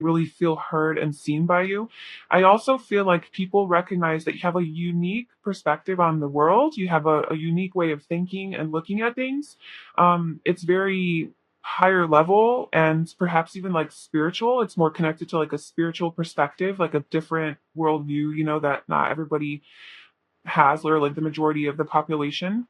really feel heard and seen by you. I also feel like people recognize that you have a unique perspective on the world. You have a unique way of thinking and looking at things. It's very higher level and perhaps even like spiritual. It's more connected to like a spiritual perspective, like a different worldview, that not everybody has, or like the majority of the population.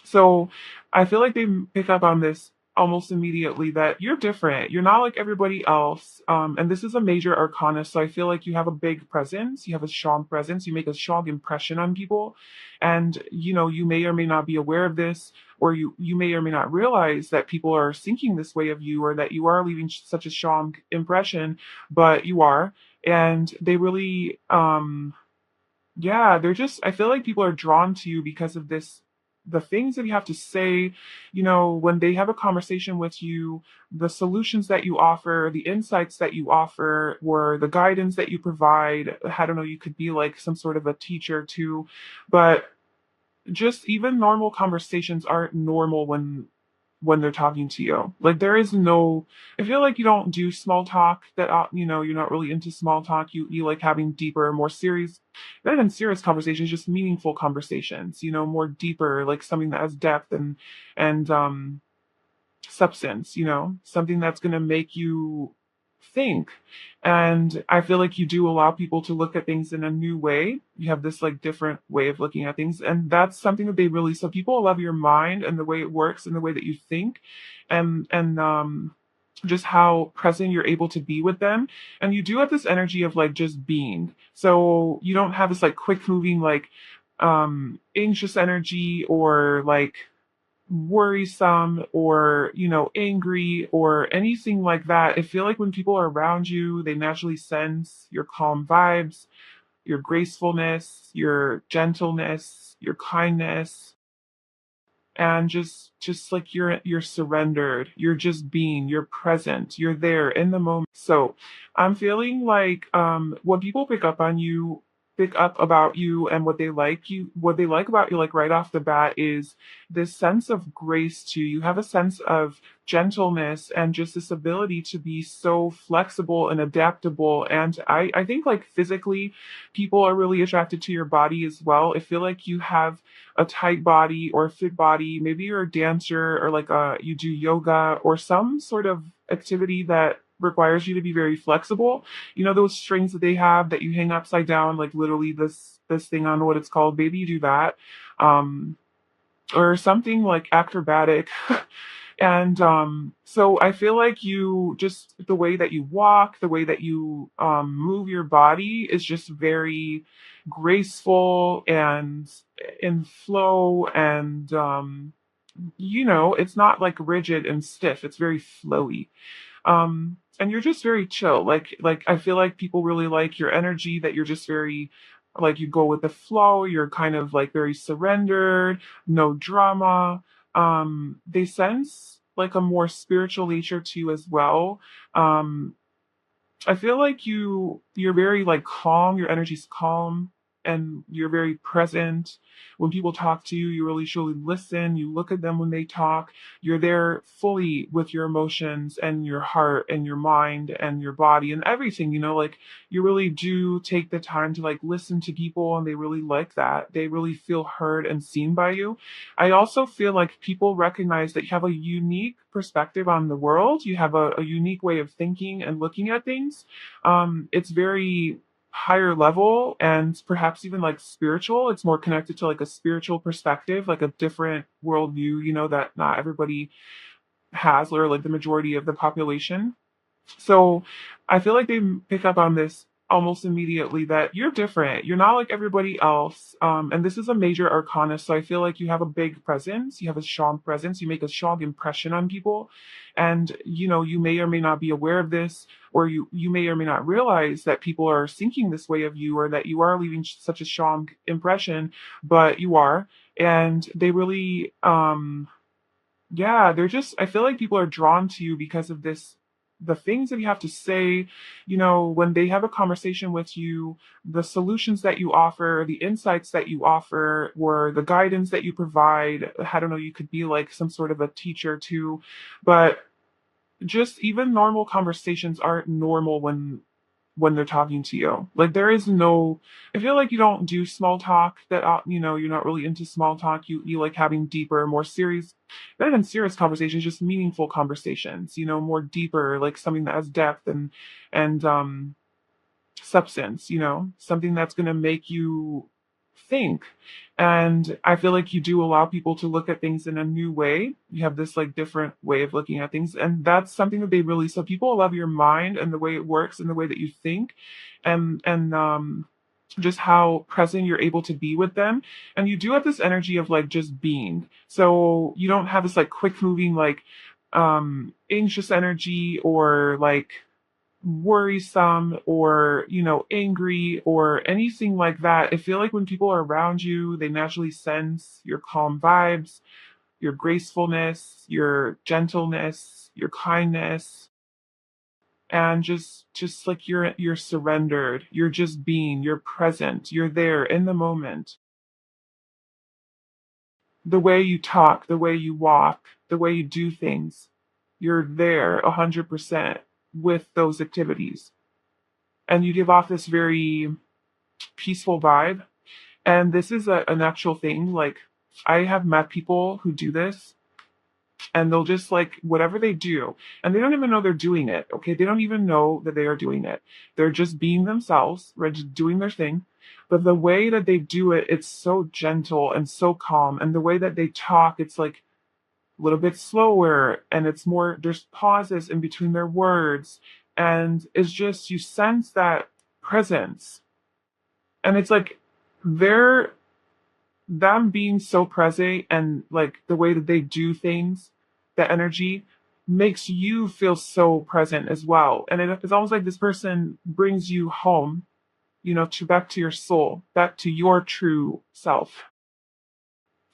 So I feel like they pick up on this almost immediately that you're different. You're not like everybody else. And this is a major arcana. So I feel like you have a big presence. You have a strong presence. You make a strong impression on people. And, you may or may not be aware of this, or you may or may not realize that people are thinking this way of you, or that you are leaving such a strong impression, but you are. And they really, yeah, I feel like people are drawn to you because of this, the things that you have to say, when they have a conversation with you, the solutions that you offer, the insights that you offer, or the guidance that you provide. I don't know, you could be like some sort of a teacher too, but just even normal conversations aren't normal when they're talking to you. Like there is no, I feel like you don't do small talk that, you're not really into small talk. You like having deeper, more serious, not even serious conversations, just meaningful conversations, more deeper, like something that has depth and substance, something that's going to make you think. And I feel like you do allow people to look at things in a new way. You have this like different way of looking at things. And that's something that they really, so people love your mind and the way it works and the way that you think and just how present you're able to be with them. And you do have this energy of like just being. So you don't have this like quick moving, like anxious energy, or like worrisome, or angry, or anything like that. I feel like when people are around you, they naturally sense your calm vibes, your gracefulness, your gentleness, your kindness, and just like you're surrendered, you're just being, you're present, you're there in the moment. So I'm feeling like when people pick up about you, and what they like about you, like right off the bat, is this sense of grace to you. You have a sense of gentleness and just this ability to be so flexible and adaptable. And I think like physically people are really attracted to your body as well. I feel like you have a tight body or a fit body. Maybe you're a dancer, or like you do yoga or some sort of activity that requires you to be very flexible. Those strings that they have that you hang upside down, like literally this thing, I don't know what it's called. Maybe you do that. Um, or something like acrobatic. And so I feel like you just, the way that you walk, the way that you move your body is just very graceful and in flow. And it's not like rigid and stiff, it's very flowy. And you're just very chill. Like I feel like people really like your energy, that you're just very, like, you go with the flow, you're kind of like very surrendered, no drama. They sense like a more spiritual nature to you as well. um I feel like you're very like calm, your energy's calm, and you're very present. When people talk to you, you really truly listen. You look at them when they talk. You're there fully with your emotions and your heart and your mind and your body and everything, like you really do take the time to like listen to people, and they really like that. They really feel heard and seen by you. I also feel like people recognize that you have a unique perspective on the world. You have a unique way of thinking and looking at things. It's very higher level and perhaps even like spiritual. It's more connected to like a spiritual perspective, like a different worldview, that not everybody has, or like the majority of the population. So I feel like they pick up on this almost immediately that you're different. You're not like everybody else. And this is a major arcana. So I feel like you have a big presence. You have a strong presence. You make a strong impression on people. And, you may or may not be aware of this, or you may or may not realize that people are thinking this way of you, or that you are leaving such a strong impression, but you are. And they really, yeah, I feel like people are drawn to you because of this, the things that you have to say, when they have a conversation with you, the solutions that you offer, the insights that you offer, or the guidance that you provide. I don't know, you could be like some sort of a teacher too, but just even normal conversations aren't normal when they're talking to you. Like there is no, I feel like you don't do small talk that, you're not really into small talk. You like having deeper, more serious, not even serious conversations, just meaningful conversations, more deeper, like something that has depth and substance, something that's going to make you think. And I feel like you do allow people to look at things in a new way. You have this like different way of looking at things. And that's something that they really, so people love your mind and the way it works and the way that you think and just how present you're able to be with them. And you do have this energy of like just being. So you don't have this like quick moving, like anxious energy or like worrisome or angry or anything like that. I feel like when people are around you, they naturally sense your calm vibes, your gracefulness, your gentleness, your kindness, and just like you're surrendered, you're just being, you're present, you're there in the moment. The way you talk, the way you walk, the way you do things, you're there 100% with those activities, and you give off this very peaceful vibe. And this is an actual thing. Like, I have met people who do this and they'll just like whatever they do, and they don't even know they're doing it. Okay. They don't even know that they are doing it. They're just being themselves, right? Just doing their thing. But the way that they do it, it's so gentle and so calm. And the way that they talk, it's like a little bit slower and it's more, there's pauses in between their words. And it's just, you sense that presence, and it's like they're them being so present and like the way that they do things, the energy makes you feel so present as well. And it's almost like this person brings you home, to back to your soul, back to your true self.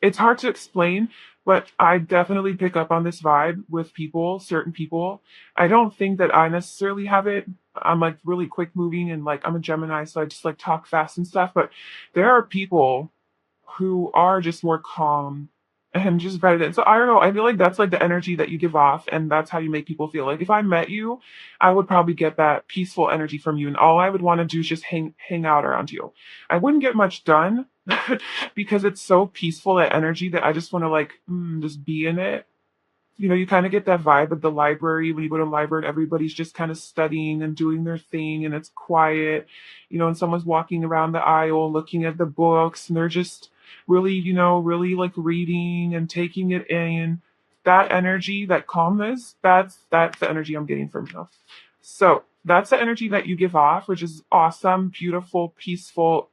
It's hard to explain, but I definitely pick up on this vibe with people, certain people. I don't think that I necessarily have it. I'm like really quick moving and like I'm a Gemini, so I just like talk fast and stuff. But there are people who are just more calm and just better than. So I don't know. I feel like that's like the energy that you give off, and that's how you make people feel. Like if I met you, I would probably get that peaceful energy from you, and all I would want to do is just hang out around you. I wouldn't get much done because it's so peaceful that energy that I just want to like just be in it. You kind of get that vibe at the library when you go to the library and everybody's just kind of studying and doing their thing and it's quiet, and someone's walking around the aisle looking at the books and they're just really, really like reading and taking it in. That energy, that calmness, that's the energy I'm getting from you. So that's the energy that you give off, which is awesome, beautiful, peaceful.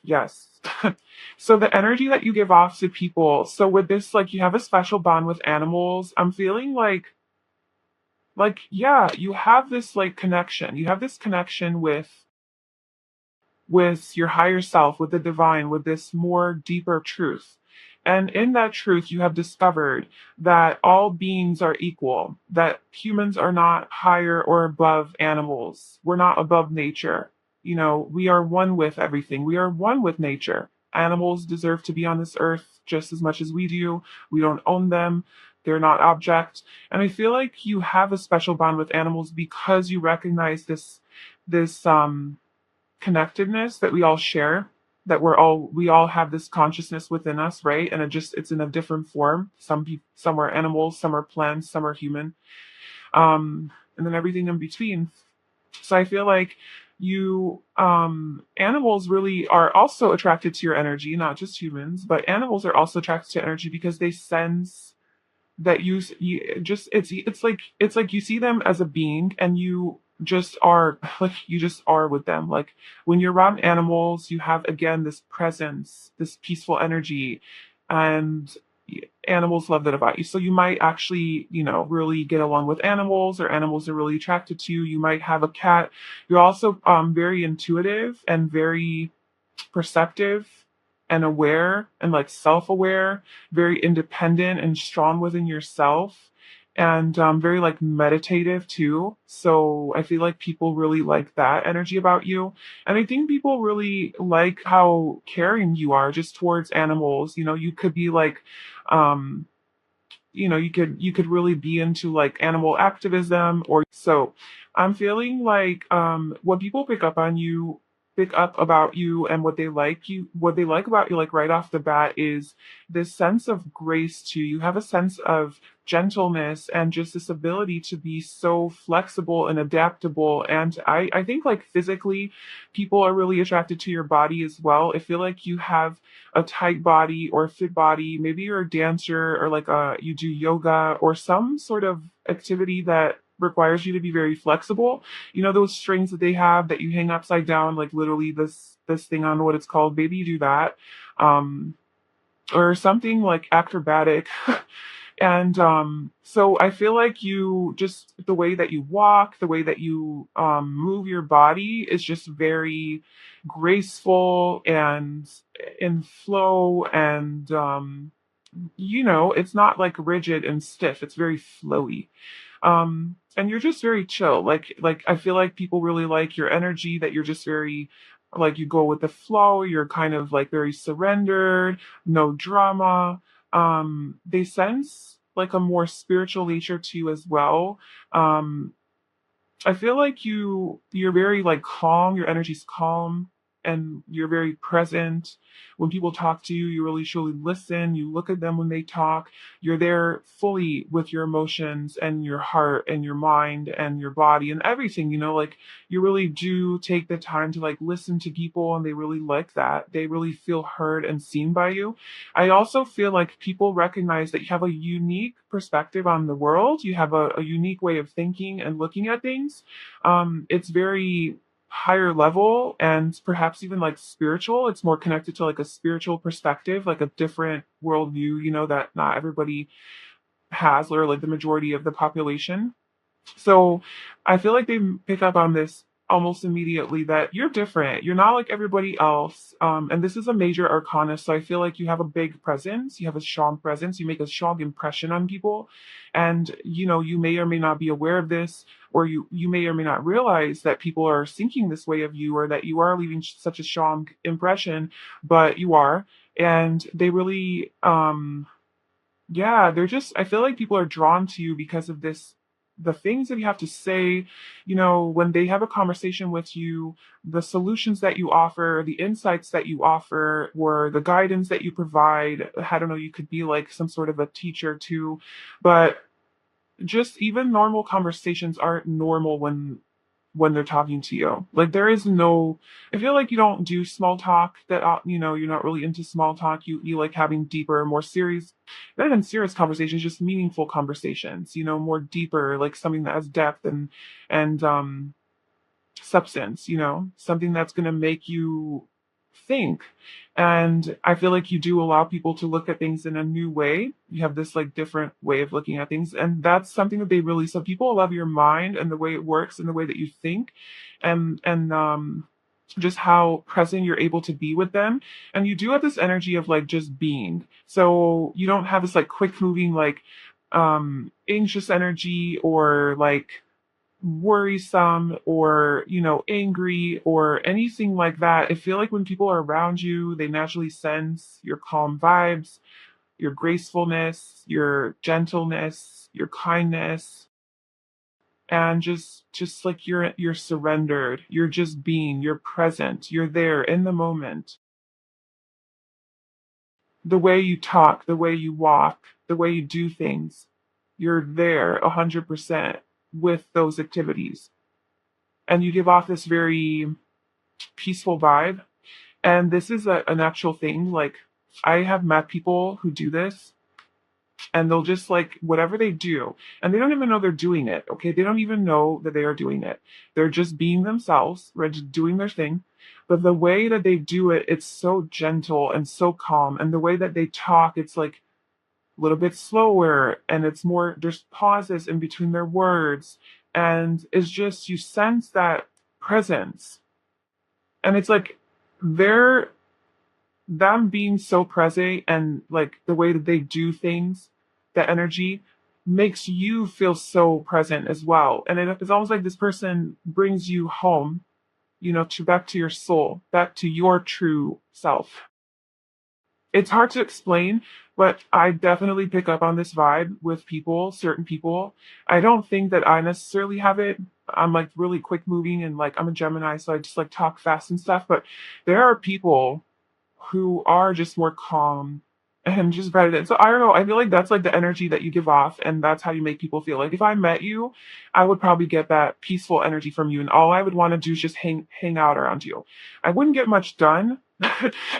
Yes. So the energy that you give off to people. So with this, like you have a special bond with animals. I'm feeling like yeah, you have this like connection. You have this connection with your higher self, with the divine, with this more deeper truth. And in that truth, you have discovered that all beings are equal, that humans are not higher or above animals. We're not above nature. We are one with everything. We are one with nature. Animals deserve to be on this earth just as much as we do. We don't own them. They're not object. And I feel like you have a special bond with animals because you recognize this connectedness that we all share, that we all have this consciousness within us, right? And it's in a different form. Some are animals, some are plants, some are human, and then everything in between. So I feel like you animals really are also attracted to your energy, not just humans, but animals are also attracted to energy because they sense that you just it's like you see them as a being and you just are like you just are with them. Like when you're around animals, you have again this presence, this peaceful energy, and animals love that about you. So you might actually, really get along with animals, or animals are really attracted to you. You might have a cat. You're also very intuitive and very perceptive and aware and like self-aware, very independent and strong within yourself, and very like meditative too. So I feel like people really like that energy about you. And I think people really like how caring you are just towards animals. You could be like um you could really be into like animal activism. Or so I'm feeling like when people pick up about you, and what they like about you, like right off the bat, is this sense of grace to you. You have a sense of gentleness and just this ability to be so flexible and adaptable. And I think like physically people are really attracted to your body as well. I feel like you have a tight body or a fit body. Maybe you're a dancer, or like you do yoga or some sort of activity that requires you to be very flexible. You know those strings that they have that you hang upside down, like literally this thing, on what it's called. Maybe you do that. Um or something like acrobatic. And so I feel like you just, the way that you walk, the way that you move your body is just very graceful and in flow. And it's not like rigid and stiff, it's very flowy. And you're just very chill. Like I feel like people really like your energy, that you're just very, like, you go with the flow, you're kind of like very surrendered, no drama. They sense like a more spiritual nature to you as well. um I feel like you're very like calm, your energy's calm, and you're very present. When people talk to you, you really truly listen. You look at them when they talk. You're there fully with your emotions and your heart and your mind and your body and everything, like you really do take the time to like listen to people, and they really like that. They really feel heard and seen by you. I also feel like people recognize that you have a unique perspective on the world. You have a unique way of thinking and looking at things. It's very higher level and perhaps even like spiritual. It's more connected to like a spiritual perspective, like a different worldview, that not everybody has, or like the majority of the population. So I feel like they pick up on this almost immediately, that you're different. You're not like everybody else. And this is a major arcana. So I feel like you have a big presence. You have a strong presence. You make a strong impression on people. And, you may or may not be aware of this, or you may or may not realize that people are thinking this way of you, or that you are leaving such a strong impression, but you are. And they really, yeah, I feel like people are drawn to you because of this, the things that you have to say, when they have a conversation with you, the solutions that you offer, the insights that you offer, or the guidance that you provide. I don't know, you could be like some sort of a teacher too, but just even normal conversations aren't normal when they're talking to you. Like there is no, I feel like you don't do small talk, that you're not really into small talk. You like having deeper, more serious, not even serious conversations, just meaningful conversations, more deeper, like something that has depth and substance, something that's going to make you think. And I feel like you do allow people to look at things in a new way. You have this like different way of looking at things. And that's something that they really, so people love your mind and the way it works and the way that you think, and just how present you're able to be with them. And you do have this energy of like just being. So you don't have this like quick moving, like anxious energy, or like worrisome, or angry, or anything like that. I feel like when people are around you, they naturally sense your calm vibes, your gracefulness, your gentleness, your kindness, and just like you're surrendered, you're just being, you're present, you're there in the moment. The way you talk, the way you walk, the way you do things, you're there 100% with those activities, and you give off this very peaceful vibe. And this is an actual thing. Like, I have met people who do this, and they'll just like whatever they do, and they don't even know they're doing it. Okay. They don't even know that they are doing it. They're just being themselves, right? Just doing their thing. But the way that they do it, it's so gentle and so calm. And the way that they talk, it's like a little bit slower, and it's more, there's pauses in between their words. And it's just, you sense that presence. And it's like they're them being so present, and like the way that they do things, that energy makes you feel so present as well. And it's almost like this person brings you home, to back to your soul, back to your true self. It's hard to explain, but I definitely pick up on this vibe with people, certain people. I don't think that I necessarily have it. I'm like really quick moving and like I'm a Gemini, so I just like talk fast and stuff. But there are people who are just more calm and just better. So I don't know. I feel like that's like the energy that you give off, and that's how you make people feel. Like if I met you, I would probably get that peaceful energy from you, and all I would want to do is just hang out around you. I wouldn't get much done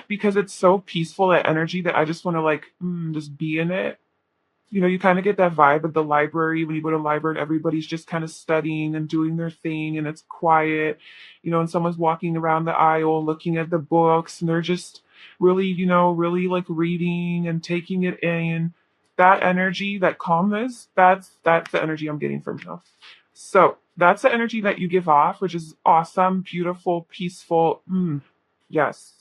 because it's so peaceful that energy that I just want to like just be in it. You know, you kind of get that vibe at the library when you go to the library and everybody's just kind of studying and doing their thing and it's quiet, you know, and someone's walking around the aisle looking at the books and they're just really, you know, really like reading and taking it in. That energy, that calmness, that's the energy I'm getting from you. So that's the energy that you give off, which is awesome, beautiful, peaceful. Yes.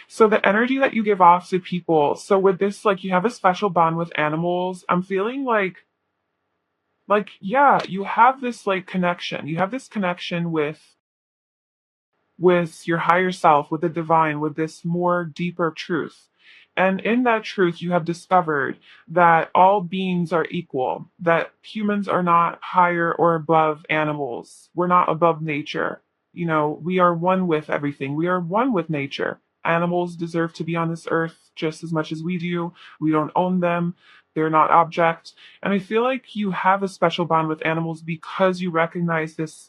So the energy that you give off to people. So with this, like you have a special bond with animals. I'm feeling like yeah, you have this like connection. You have this connection with your higher self, with the divine, with this more deeper truth. And in that truth, you have discovered that all beings are equal, that humans are not higher or above animals. We're not above nature. You know, we are one with everything. We are one with nature. Animals deserve to be on this earth just as much as we do. We don't own them. They're not object. And I feel like you have a special bond with animals because you recognize this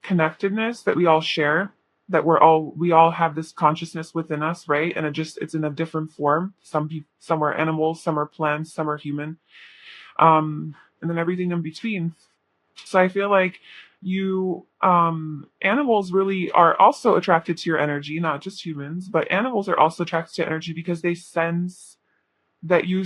connectedness that we all share, that we all have this consciousness within us, right? And it's in a different form. Some are animals, some are plants, some are human, and then everything in between. So I feel like you animals really are also attracted to your energy, not just humans, but animals are also attracted to energy because they sense that you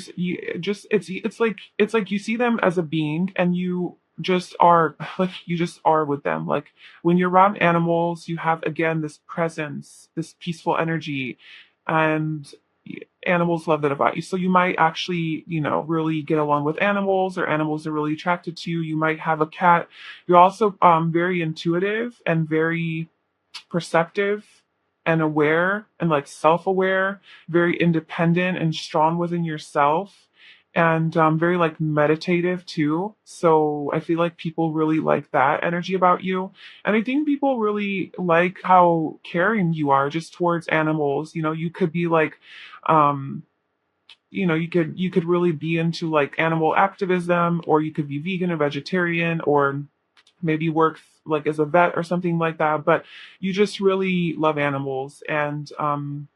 just it's like you see them as a being and you just are like you just are with them. Like when you're around animals you have again this presence, this peaceful energy, and animals love that about you. So you might actually, you know, really get along with animals, or animals are really attracted to you. You might have a cat. You're also very intuitive and very perceptive and aware and like self-aware, very independent and strong within yourself, and very like meditative too. So I feel like people really like that energy about you. And I think people really like how caring you are just towards animals. You know, you could be like um you know, you could really be into like animal activism, or you could be vegan or vegetarian, or maybe work like as a vet or something like that, but you just really love animals. And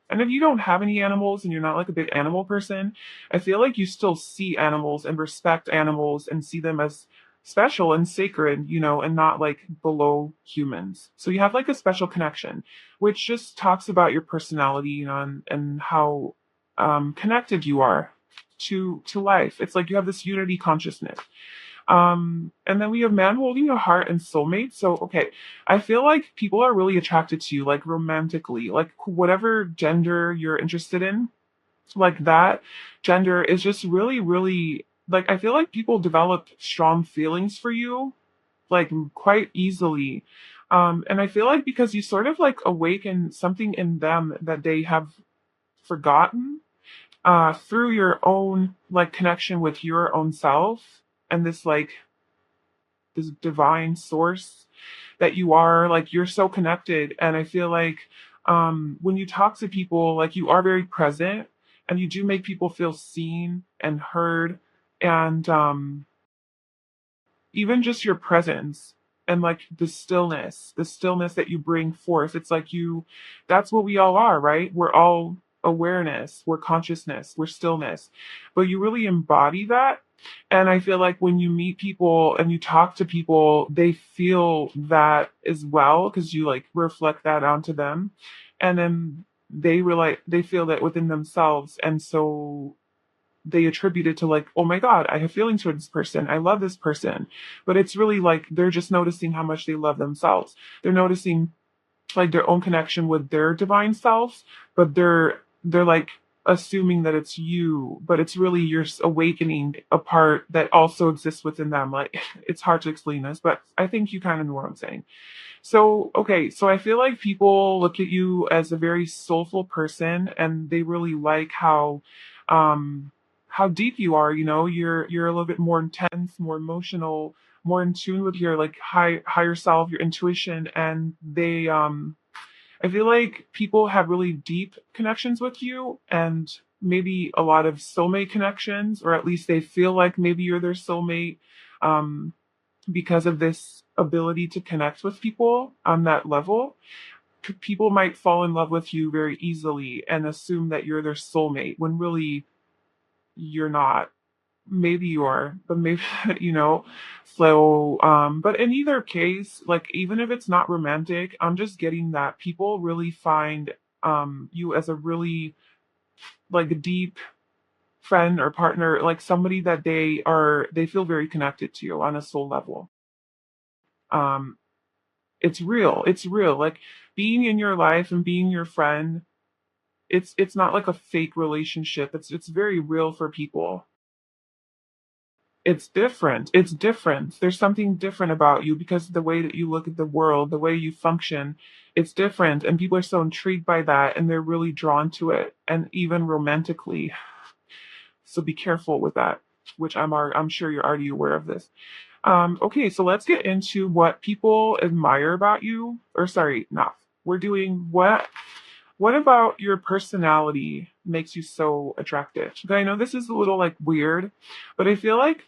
if you don't have any animals and you're not like a big animal person, I feel like you still see animals and respect animals and see them as special and sacred, you know, and not like below humans. So you have like a special connection, which just talks about your personality, you know, and how connected you are to life. It's like you have this unity consciousness. And then we have man holding your heart and soulmate. So, okay, I feel like people are really attracted to you, like romantically, like whatever gender you're interested in, like that gender is just really, really, like, I feel like people develop strong feelings for you, like quite easily. And I feel like because you sort of like awaken something in them that they have forgotten, through your own like connection with your own self, and this divine source that you are, like you're so connected. And I feel like when you talk to people, like you are very present and you do make people feel seen and heard. And even just your presence and like the stillness that you bring forth, it's like you, that's what we all are, right? We're all awareness, we're consciousness, we're stillness, but you really embody that. And I feel like when you meet people and you talk to people, they feel that as well because you like reflect that onto them, and then they realize they feel that within themselves. And so they attribute it to like, oh my God, I have feelings for this person. I love this person. But it's really like they're just noticing how much they love themselves. They're noticing like their own connection with their divine selves, but they're like assuming that it's you, but it's really you're awakening a part that also exists within them. Like it's hard to explain this, but I think you kind of know what I'm saying. So, okay, so I feel like people look at you as a very soulful person and they really like how deep you are, you know, you're a little bit more intense, more emotional, more in tune with your like higher self, your intuition, and they I feel like people have really deep connections with you and maybe a lot of soulmate connections, or at least they feel like maybe you're their soulmate. Um because of this ability to connect with people on that level, people might fall in love with you very easily and assume that you're their soulmate when really you're not. Maybe you are, but maybe, you know. So, but in either case, like, even if it's not romantic, I'm just getting that people really find you as a really, like, deep friend or partner, like somebody that they feel very connected to you on a soul level. Um, It's real. It's real. Like being in your life and being your friend, it's not like a fake relationship. It's very real for people. It's different. It's different. There's something different about you because the way that you look at the world, the way you function, it's different. And people are so intrigued by that and they're really drawn to it. And even romantically. So be careful with that, which I'm sure you're already aware of this. Okay, so let's get into what people admire about you. Or sorry, not. We're doing what about your personality makes you so attractive? Okay, I know this is a little like weird, but I feel like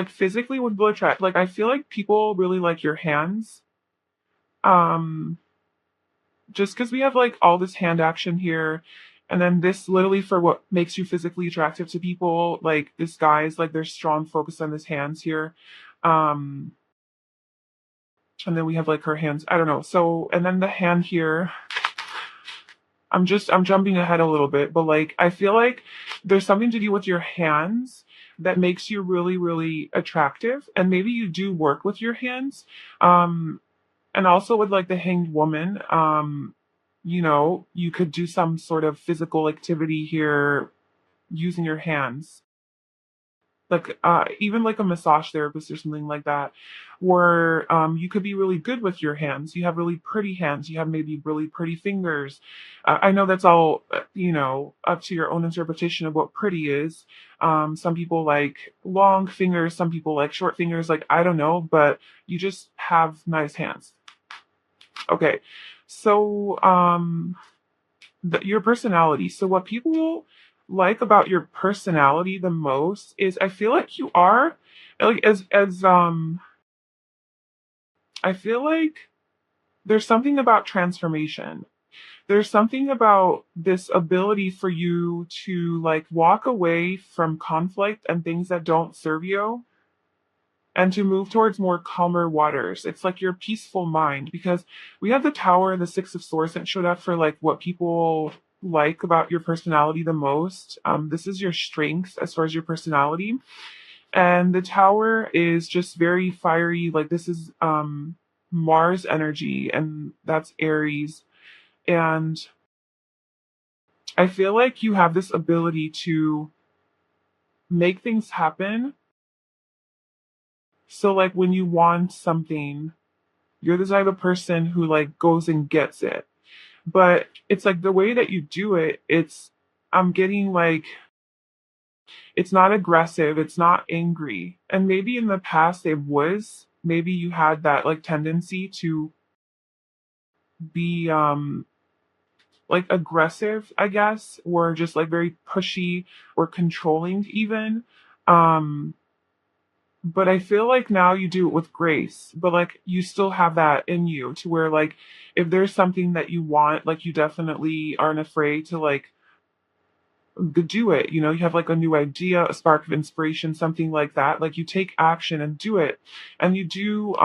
physically would will attract like I feel like people really like your hands. Um just because we have like all this hand action here. And then this literally for what makes you physically attractive to people, like this guy's like there's strong focus on his hands here. Um and then we have like her hands. I don't know. So and then the hand here, I'm jumping ahead a little bit, but like I feel like there's something to do with your hands that makes you really, really attractive. And maybe you do work with your hands. Um and also with like the hanged woman, you know, you could do some sort of physical activity here using your hands, like even like a massage therapist or something like that, where you could be really good with your hands. You have really pretty hands, you have maybe really pretty fingers. I know that's all you know, up to your own interpretation of what pretty is. Some people like long fingers, some people like short fingers, like I don't know, but you just have nice hands. Okay, so your personality. So what people like about your personality the most is I feel like you are like as I feel like there's something about transformation. There's something about this ability for you to like walk away from conflict and things that don't serve you and to move towards more calmer waters. It's like your peaceful mind because we have the Tower and the Six of Swords that showed up for like what people like about your personality the most. This is your strength as far as your personality. And the Tower is just very fiery. Like this is Mars energy, and that's Aries. And I feel like you have this ability to make things happen. So like when you want something, you're the type of person who like goes and gets it. But it's like the way that you do it, I'm getting like it's not aggressive, it's not angry. And maybe in the past it was. Maybe you had that like tendency to be like aggressive, I guess, or just like very pushy or controlling even. Um but I feel like now you do it with grace, but like you still have that in you to where like if there's something that you want, like you definitely aren't afraid to like do it. You know, you have like a new idea, a spark of inspiration, something like that. Like you take action and do it. And you do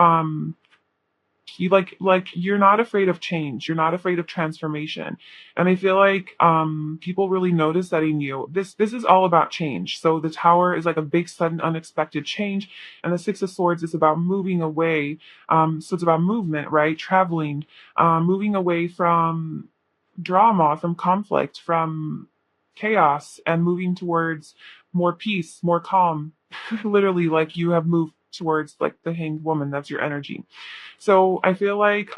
you like you're not afraid of change, you're not afraid of transformation. And I feel like people really notice that in you. This is all about change. So the Tower is like a big sudden unexpected change, and the Six of Swords is about moving away. So it's about movement, right? Traveling, moving away from drama, from conflict, from chaos and moving towards more peace, more calm. Literally, like you have moved towards like the hanged woman. That's your energy. So I feel like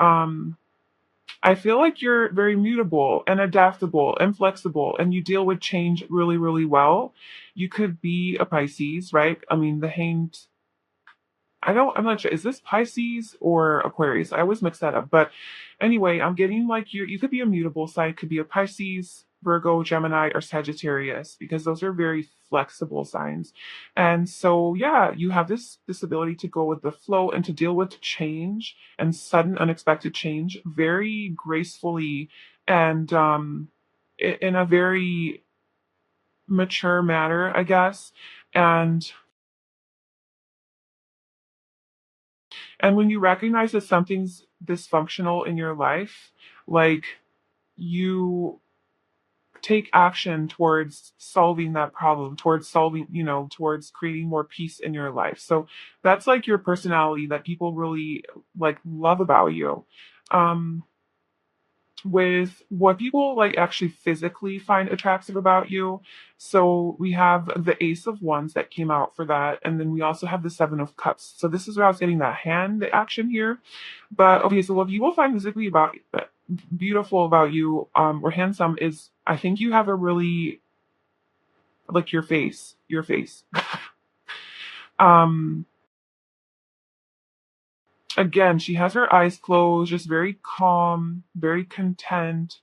you're very mutable and adaptable and flexible, and you deal with change really, really well. You could be a Pisces, right? I mean, the hanged, I'm not sure. Is this Pisces or Aquarius? I always mix that up. But anyway, I'm getting like you could be a mutable sign, could be a Pisces, Virgo, Gemini, or Sagittarius, because those are very flexible signs. And so yeah, you have this ability to go with the flow and to deal with change and sudden unexpected change very gracefully and in a very mature manner, I guess. And And when you recognize that something's dysfunctional in your life, like you take action towards solving that problem, towards solving, towards creating more peace in your life. So that's like your personality that people really like love about you. Um, with what people like actually physically find attractive about you. So we have the Ace of Wands that came out for that, and then we also have the Seven of Cups. So this is where I was getting that hand action here. But okay, so what people find physically about beautiful about you, or handsome, is I think you have a really like your face. um, Again, she has her eyes closed, just very calm, very content,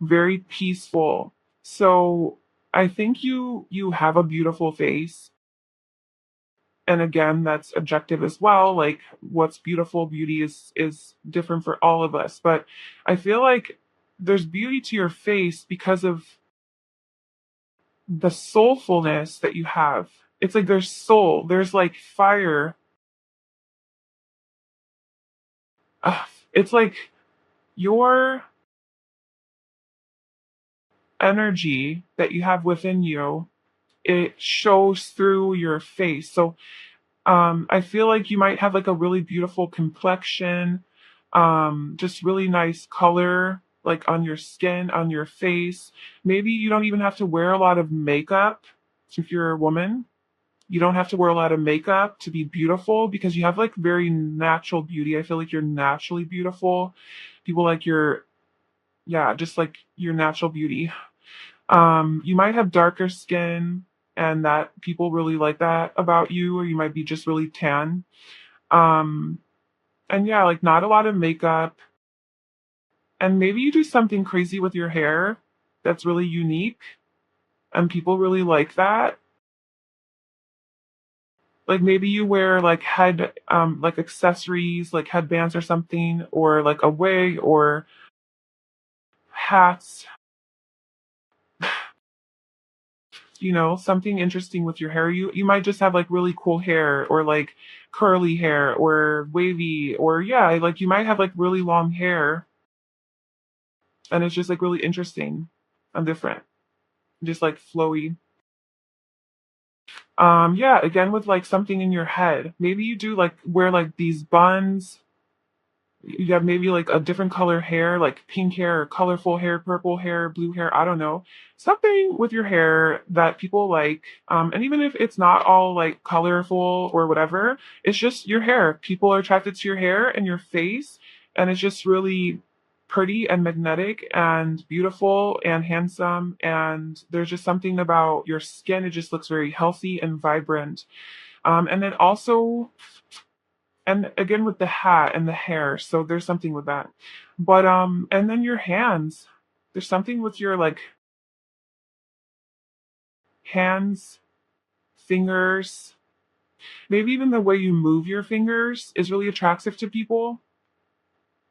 very peaceful. So I think you have a beautiful face. And again, that's objective as well. Like what's beautiful, beauty is different for all of us. But I feel like there's beauty to your face because of the soulfulness that you have. It's like there's soul, there's like fire. It's like your energy that you have within you, it shows through your face. So I feel like you might have like a really beautiful complexion, just really nice color, like on your skin, on your face. Maybe you don't even have to wear a lot of makeup if you're a woman. You don't have to wear a lot of makeup to be beautiful because you have like very natural beauty. I feel like you're naturally beautiful. People like your, yeah, just like your natural beauty. You might have darker skin and that people really like that about you, or you might be just really tan. Um, and yeah, like not a lot of makeup. And maybe you do something crazy with your hair that's really unique and people really like that. Like maybe you wear like like accessories, like headbands or something, or like a wig or hats, something interesting with your hair. You might just have like really cool hair or like curly hair or wavy or yeah, like you might have like really long hair and it's just like really interesting and different. Just like flowy. Yeah, again with like something in your head. Maybe you do like wear like these buns. You have maybe like a different color hair, like pink hair or colorful hair, purple hair, blue hair, I don't know. Something with your hair that people like. And even if it's not all like colorful or whatever, it's just your hair. People are attracted to your hair and your face, and it's just really pretty and magnetic and beautiful and handsome. And there's just something about your skin, it just looks very healthy and vibrant. And then also, and again with the hat and the hair, so there's something with that. But and then your hands, there's something with your like hands, fingers, maybe even the way you move your fingers is really attractive to people.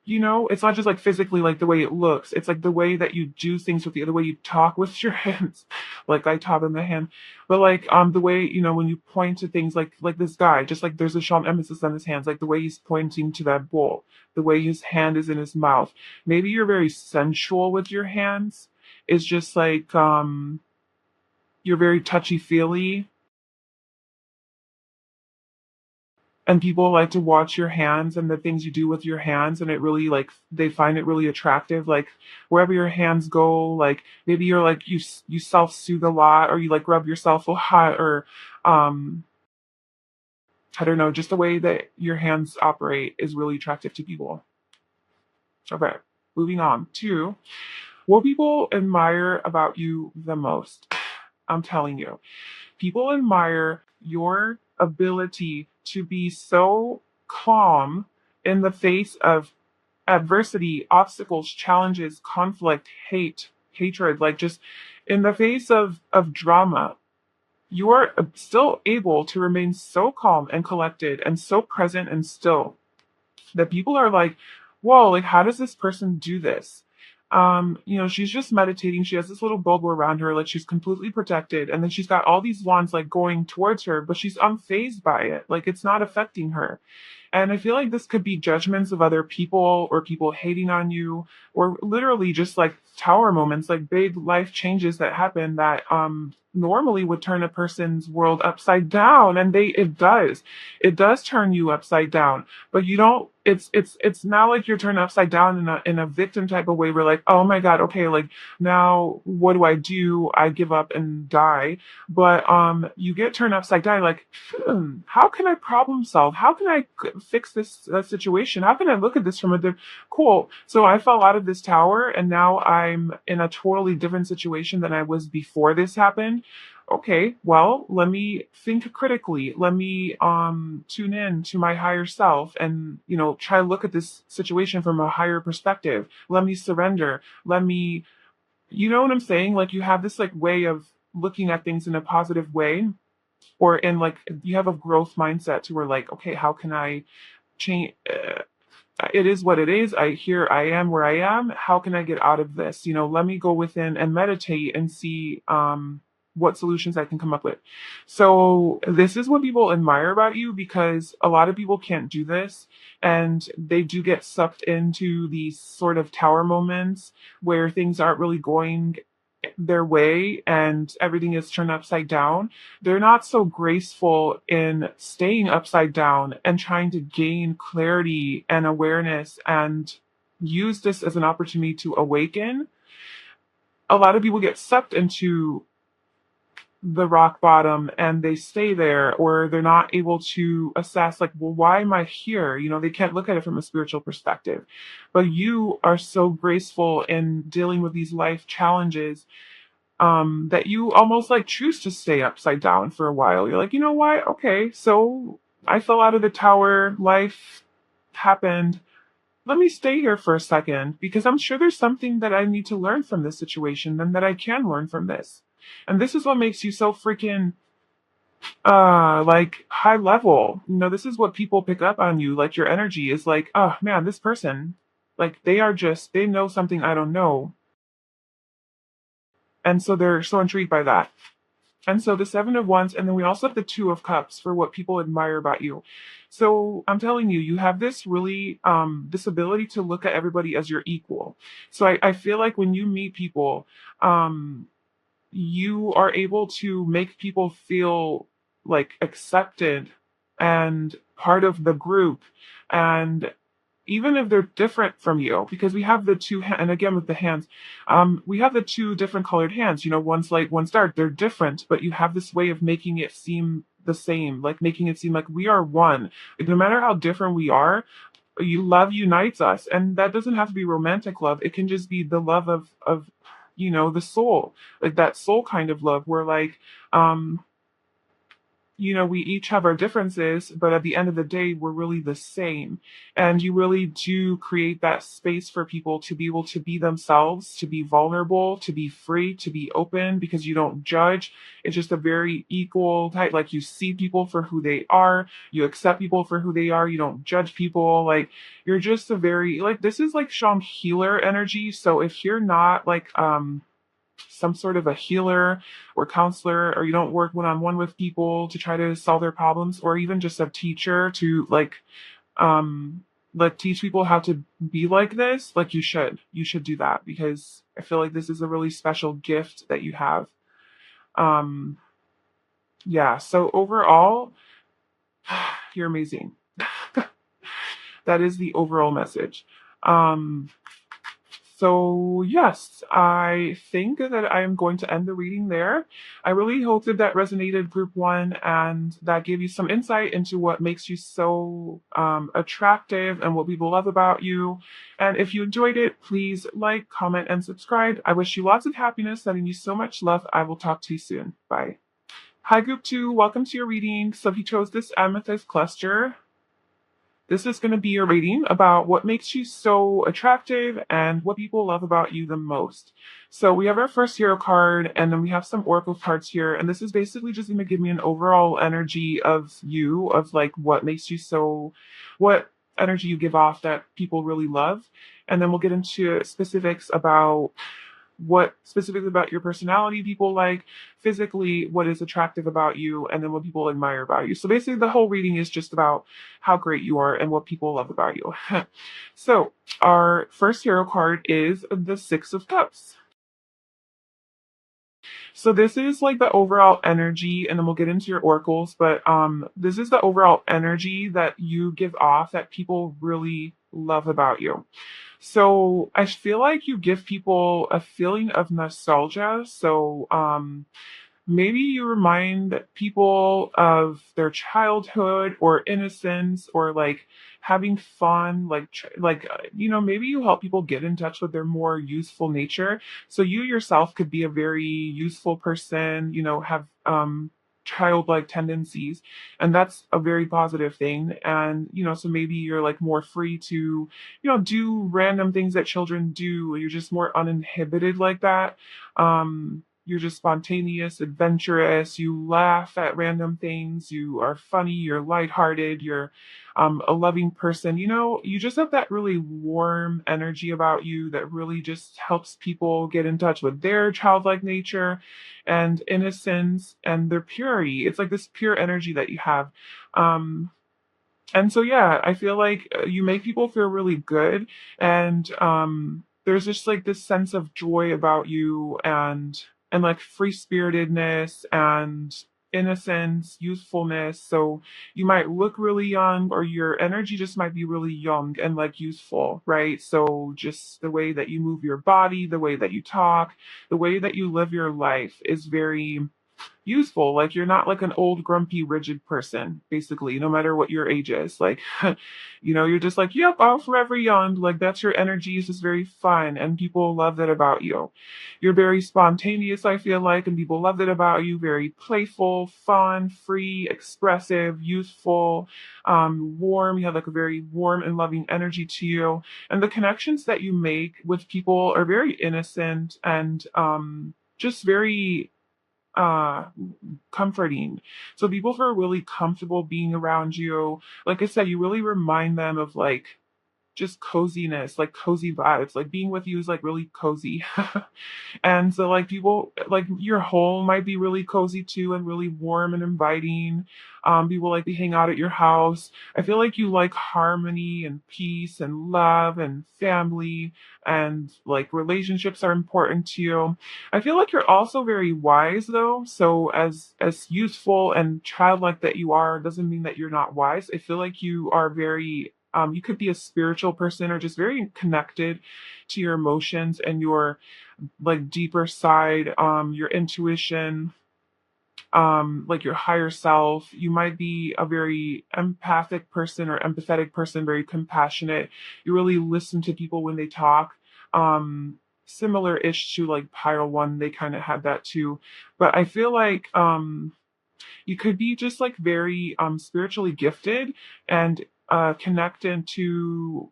It's not just like physically like the way it looks, it's like the way that you do things with the way you talk with your hands. Like I talk in the hand, but like the way when you point to things, like this guy, just like there's a strong emphasis on his hands, like the way he's pointing to that bowl, the way his hand is in his mouth. Maybe you're very sensual with your hands. It's just like you're very touchy feely. and people like to watch your hands and the things you do with your hands, and it really like they find it really attractive, like wherever your hands go, like maybe you're like you self-soothe a lot, or you like rub yourself a lot, or um I don't know, just the way that your hands operate is really attractive to people. Okay, moving on to what people admire about you the most. I'm telling you, people admire your ability to be so calm in the face of adversity, obstacles, challenges, conflict, hatred, like just in the face of drama. You are still able to remain so calm and collected and so present and still that people are like, whoa, like how does this person do this? She's just meditating. She has this little bubble around her, like she's completely protected, and then she's got all these wands like going towards her, but she's unfazed by it. Like it's not affecting her. And I feel like this could be judgments of other people or people hating on you, or literally just like tower moments, like big life changes that happen that normally would turn a person's world upside down. And it does turn you upside down, but you don't, it's not like you're turned upside down in a victim type of way where like, oh my God, okay, like now what do I do? I give up and die. But you get turned upside down, like, how can I problem solve? How can I fix this situation? How can I look at this from a different? Cool. So I fell out of this tower, and now I'm in a totally different situation than I was before this happened. Okay, well, let me think critically. Let me tune in to my higher self, and try to look at this situation from a higher perspective. Let me surrender. Let me, you know what I'm saying? Like you have this like way of looking at things in a positive way, or in like you have a growth mindset to where like, okay, how can I change? It is what it is. I am where I am. How can I get out of this? Let me go within and meditate and see what solutions I can come up with. So this is what people admire about you, because a lot of people can't do this, and they do get sucked into these sort of tower moments where things aren't really going their way and everything is turned upside down. They're not so graceful in staying upside down and trying to gain clarity and awareness and use this as an opportunity to awaken. A lot of people get sucked into the rock bottom and they stay there, or they're not able to assess like, well, why am I here? They can't look at it from a spiritual perspective. But you are so graceful in dealing with these life challenges, that you almost like choose to stay upside down for a while. You're like, you know what? Okay, so I fell out of the tower, life happened. Let me stay here for a second, because I'm sure there's something that I need to learn from this situation and that I can learn from this. And this is what makes you so freaking like high level. This is what people pick up on you. Like your energy is like, oh man, this person, like they know something I don't know. And so they're so intrigued by that. And so the Seven of Wands, and then we also have the Two of Cups for what people admire about you. So I'm telling you, you have this really, this ability to look at everybody as your equal. So I feel like when you meet people, um, you are able to make people feel like accepted and part of the group. And even if they're different from you, because we have the two, and again with the hands, we have the two different colored hands. One's light, one's dark. They're different, but you have this way of making it seem the same, like making it seem like we are one. Like, no matter how different we are, love unites us, and that doesn't have to be romantic love. It can just be the love of the soul, like that soul kind of love, where like um we each have our differences, but at the end of the day, we're really the same. And you really do create that space for people to be able to be themselves, to be vulnerable, to be free, to be open, because you don't judge. It's just a very equal type. Like you see people for who they are, you accept people for who they are, you don't judge people. Like you're just a very, like, this is like Sean healer energy. So if you're not like, some sort of a healer or counselor, or you don't work one-on-one with people to try to solve their problems, or even just a teacher to um like teach people how to be like this, like you should do that, because I feel like this is a really special gift that you have. um yeah, so overall, you're amazing. That is the overall message. Um, so yes, I think that I am going to end the reading there. I really hope that that resonated, group one, and that gave you some insight into what makes you so attractive and what people love about you. And if you enjoyed it, please like, comment, and subscribe. I wish you lots of happiness, sending you so much love. I will talk to you soon. Bye. Hi, group two. Welcome to your reading. So if you chose this amethyst cluster, this is going to be your reading about what makes you so attractive and what people love about you the most. So we have our first hero card, and then we have some oracle cards here. And this is basically just going to give me an overall energy of you, of like what makes you so, what energy you give off that people really love. And then we'll get into specifics about what specifically about your personality people like, physically, what is attractive about you, and then what people admire about you. So basically, the whole reading is just about how great you are and what people love about you. So, our first hero card is the Six of Cups. So this is like the overall energy, and then we'll get into your oracles, but this is the overall energy that you give off that people really love about you. So I feel like you give people a feeling of nostalgia. So maybe you remind people of their childhood or innocence or like having fun, like maybe you help people get in touch with their more youthful nature. So you yourself could be a very youthful person, have childlike tendencies, and that's a very positive thing. And so maybe you're like more free to do random things that children do. You're just more uninhibited like that. You're just spontaneous, adventurous. You laugh at random things. You are funny. You're lighthearted. You're a loving person. You just have that really warm energy about you that really just helps people get in touch with their childlike nature and innocence and their purity. It's like this pure energy that you have. And so, yeah, I feel like you make people feel really good. And there's just like this sense of joy about you and like free spiritedness and innocence, youthfulness. So you might look really young, or your energy just might be really young and like youthful, right? So just the way that you move your body, the way that you talk, the way that you live your life is very useful. Like you're not like an old, grumpy, rigid person, basically, no matter what your age is. Like, you're just like, yep, I'll forever young. Like that's your energy. Is just very fun, and people love that about you. You're very spontaneous, I feel like, and people love that about you. Very playful, fun, free, expressive, youthful, warm. You have like a very warm and loving energy to you, and the connections that you make with people are very innocent and just very uh comforting. So people feel really comfortable being around you. Like I said, you really remind them of like just coziness, like cozy vibes. Like being with you is like really cozy. And so like people like your home might be really cozy too and really warm and inviting. People like to hang out at your house. I feel like you like harmony and peace and love and family, and like relationships are important to you. I feel like you're also very wise though. So as youthful and childlike that you are, doesn't mean that you're not wise. I feel like you are very you could be a spiritual person or just very connected to your emotions and your like deeper side, your intuition, like your higher self. You might be a very empathic person or empathetic person, very compassionate. You really listen to people when they talk. Similar-ish to like Pile One, they kind of had that too. But I feel like you could be just like very spiritually gifted and connected to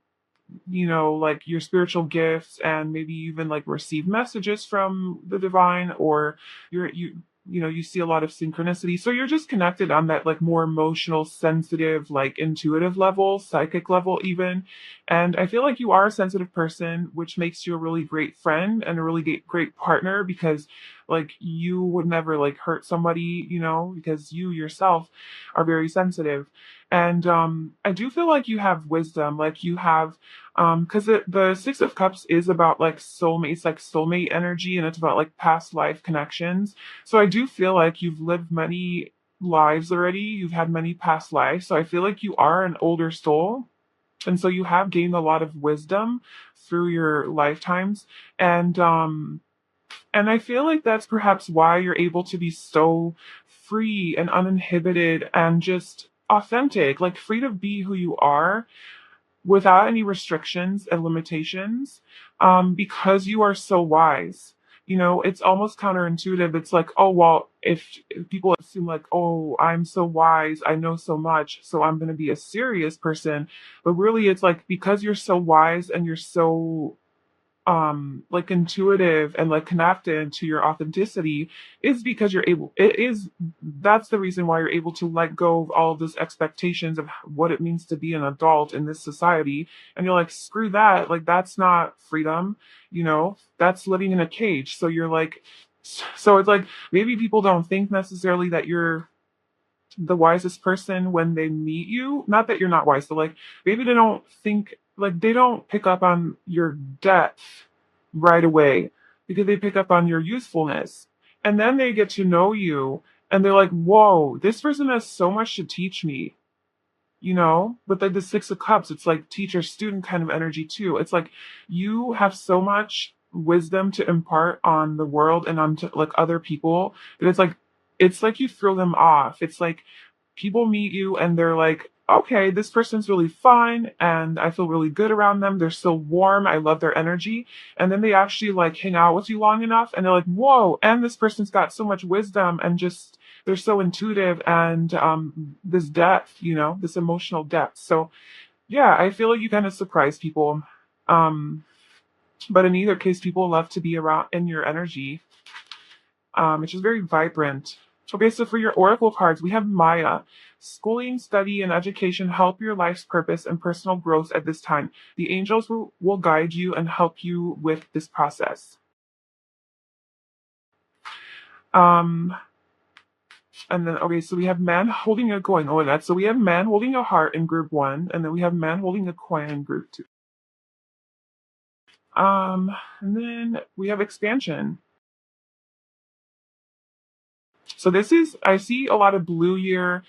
like your spiritual gifts, and maybe even like receive messages from the divine, or you see a lot of synchronicity. So you're just connected on that like more emotional, sensitive, like intuitive level, psychic level even. And I feel like you are a sensitive person, which makes you a really great friend and a really great partner, because like you would never like hurt somebody, because you yourself are very sensitive. And I do feel like you have wisdom, like you have because the Six of Cups is about like soulmates, like soulmate energy, and it's about like past life connections. So I do feel like you've lived many lives already. You've had many past lives. So I feel like you are an older soul. And so you have gained a lot of wisdom through your lifetimes. And and I feel like that's perhaps why you're able to be so free and uninhibited and just authentic, like free to be who you are without any restrictions and limitations, because you are so wise. You know, it's almost counterintuitive. It's like, oh, well, if people assume, like, oh, I'm so wise, I know so much, so I'm going to be a serious person. But really, it's like because you're so wise and you're so like intuitive and like connected to your authenticity is because you're able it is that's the reason why you're able to let go of all of those expectations of what it means to be an adult in this society. And you're like, screw that, like that's not freedom, that's living in a cage. So you're like, so it's like maybe people don't think necessarily that you're the wisest person when they meet you. Not that you're not wise, but like maybe they don't think, like they don't pick up on your depth right away because they pick up on your usefulness. And then they get to know you and they're like, whoa, this person has so much to teach me. But like the Six of Cups, it's like teacher student kind of energy too. It's like you have so much wisdom to impart on the world and on to like other people that it's like you throw them off. It's like people meet you and they're like, okay, this person's really fun and I feel really good around them. They're so warm. I love their energy. And then they actually like hang out with you long enough and they're like, whoa, and this person's got so much wisdom and just they're so intuitive and this depth, this emotional depth. So yeah, I feel like you kind of surprise people. Um, but in either case, people love to be around in your energy. It's just very vibrant. Okay, so for your oracle cards, we have Maya. Schooling, study, and education help your life's purpose and personal growth at this time. The angels will guide you and help you with this process. Um, and then, okay, so we have man holding a coin. Oh, that's so we have man holding a heart in group one, and then we have man holding a coin in group two. And then we have expansion. So this is, I see a lot of blue here.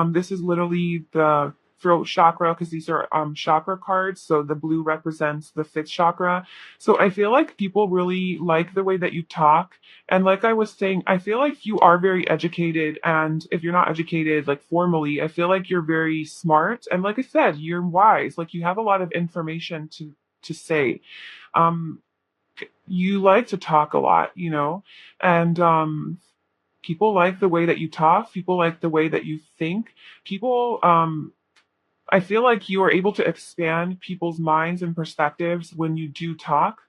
This is literally the throat chakra because these are chakra cards. So the blue represents the fifth chakra. So I feel like people really like the way that you talk. And like I was saying, I feel like you are very educated. And if you're not educated, like formally, I feel like you're very smart. And like I said, you're wise. Like you have a lot of information to say. Um, you like to talk a lot, and people like the way that you talk. People like the way that you think. People, I feel like you are able to expand people's minds and perspectives when you do talk,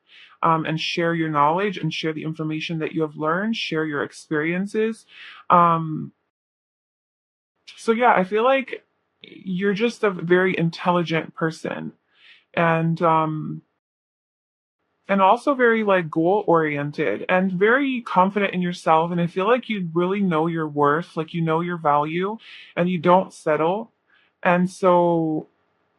and share your knowledge and share the information that you have learned, share your experiences. Um, so yeah, I feel like you're just a very intelligent person. And also very like goal oriented and very confident in yourself. And I feel like you really know your worth, like you know your value and you don't settle. And so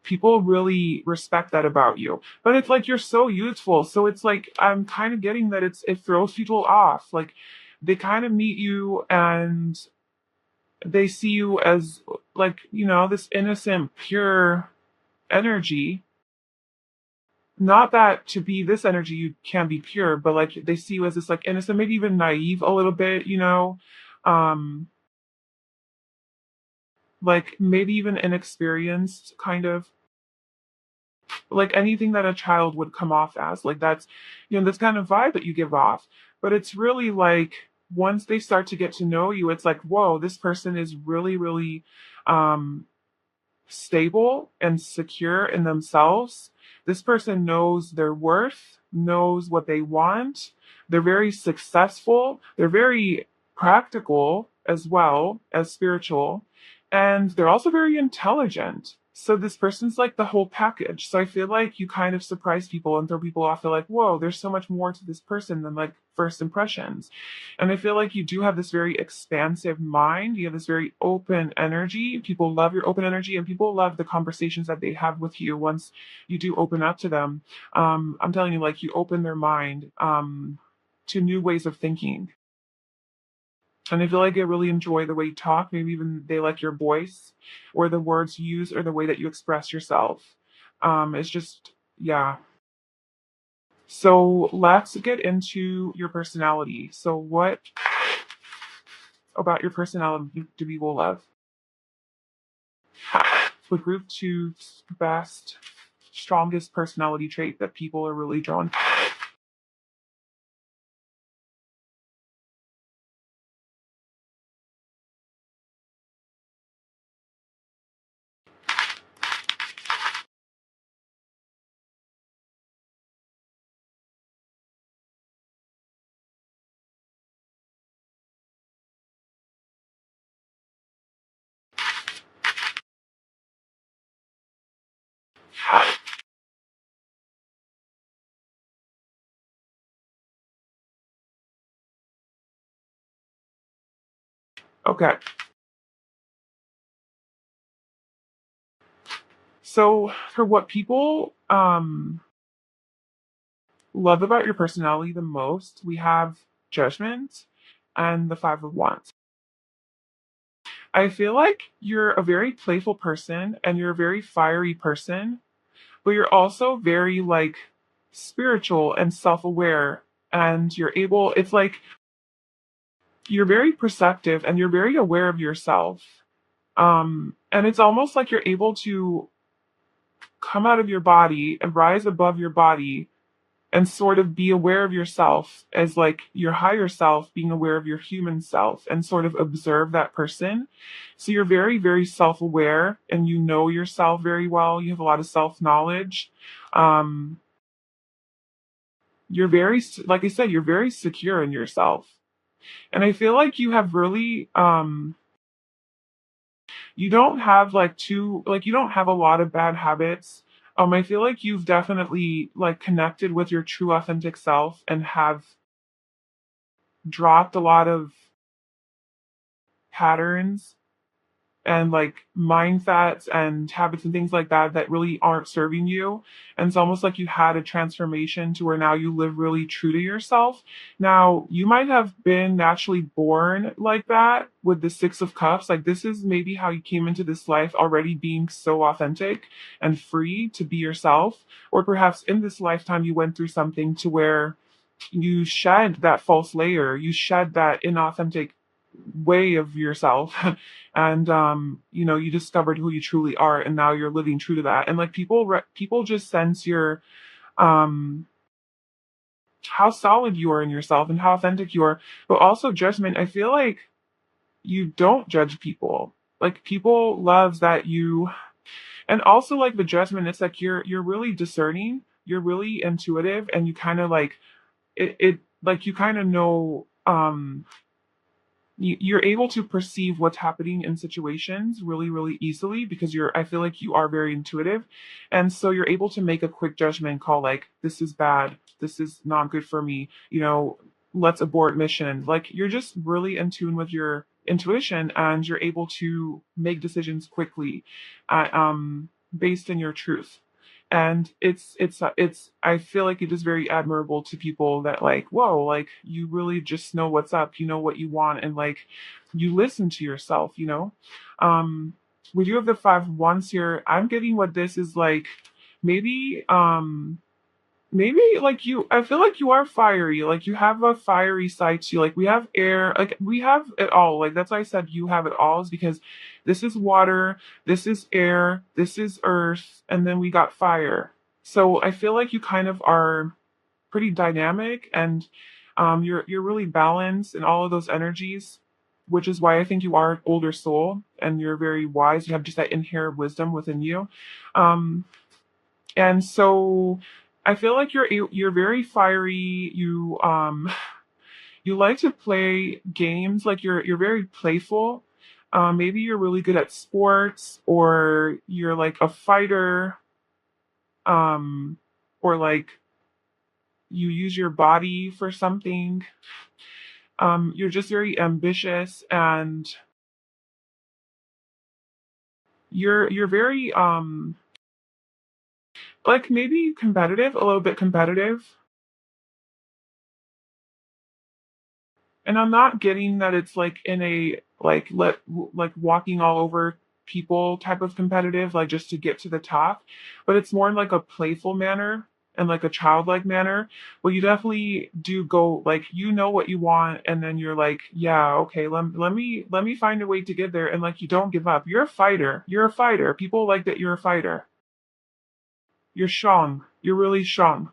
people really respect that about you. But it's like you're so youthful. So it's like I'm kind of getting that it throws people off. Like they kind of meet you and they see you as like, this innocent, pure energy. Not that to be this energy you can be pure, but like they see you as this like innocent, maybe even naive a little bit, um, like maybe even inexperienced, kind of like anything that a child would come off as. Like that's, this kind of vibe that you give off. But it's really like once they start to get to know you, it's like, whoa, this person is really, really, um, stable and secure in themselves. This person knows their worth, knows what they want. They're very successful. They're very practical as well as spiritual. And they're also very intelligent. So this person's like the whole package. So I feel like you kind of surprise people and throw people off. They're like, whoa, there's so much more to this person than like first impressions. And I feel like you do have this very expansive mind. You have this very open energy. People love your open energy and people love the conversations that they have with you once you do open up to them. I'm telling you, like you open their mind to new ways of thinking. And I feel like they really enjoy the way you talk. Maybe even they like your voice or the words you use or the way that you express yourself. It's just, yeah. So let's get into your personality. So, what about your personality do people love? So, group two best, strongest personality trait that people are really drawn to. Okay, so for what people love about your personality the most, we have judgment and the five of wands. I feel like you're a very playful person and you're a very fiery person, but you're also very like spiritual and self-aware, and you're able, it's like you're very perceptive and you're very aware of yourself. And it's almost like you're able to come out of your body and rise above your body and sort of be aware of yourself as like your higher self being aware of your human self and sort of observe that person. So you're very, very self-aware and you know yourself very well. You have a lot of self-knowledge. Um, you're very, like I said, you're very secure in yourself. And I feel like you have really, you don't have like you don't have a lot of bad habits. I feel like you've definitely like connected with your true authentic self and have dropped a lot of patterns and like mindsets and habits and things like that that really aren't serving you. And it's almost like you had a transformation to where now you live really true to yourself. Now, you might have been naturally born like that with the Six of Cups. Like, this is maybe how you came into this life already being so authentic and free to be yourself. Or perhaps in this lifetime, you went through something to where you shed that false layer, you shed that inauthentic way of yourself and you discovered who you truly are and now you're living true to that. And like people just sense your um how solid you are in yourself and how authentic you are. But also judgment, I feel like you don't judge people. Like people loves that you, and also like the judgment, it's like you're really discerning, you're really intuitive, and you kind of like it like you kind of know you're able to perceive what's happening in situations really, really easily because I feel like you are very intuitive. And so you're able to make a quick judgment call like, this is bad, this is not good for me, let's abort mission. Like you're just really in tune with your intuition and you're able to make decisions quickly, based in your truth. And it's I feel like it is very admirable to people that like, whoa, like you really just know what's up, you know what you want, and like you listen to yourself. um we do have the five wands here. I'm getting what this is like. Maybe maybe like you, I feel like you are fiery, like you have a fiery side to you. Like we have air, like we have it all. Like that's why I said you have it all, is because this is water, this is air, this is earth, and then we got fire. So I feel like you kind of are pretty dynamic, and you're really balanced in all of those energies, which is why I think you are an older soul and you're very wise. You have just that inherent wisdom within you. Um, and so I feel like you're very fiery. You like to play games. Like you're very playful. Maybe you're really good at sports, or you're like a fighter, um, or like you use your body for something. You're just very ambitious, and you're very like maybe competitive, a little bit competitive. And I'm not getting that it's like in a like walking all over people type of competitive, like just to get to the top, but it's more in like a playful manner and like a childlike manner. Well, you definitely do go like you know what you want, and then you're like, yeah, okay, let me find a way to get there, and like you don't give up. You're a fighter. You're a fighter. People like that you're a fighter. You're strong. You're really strong.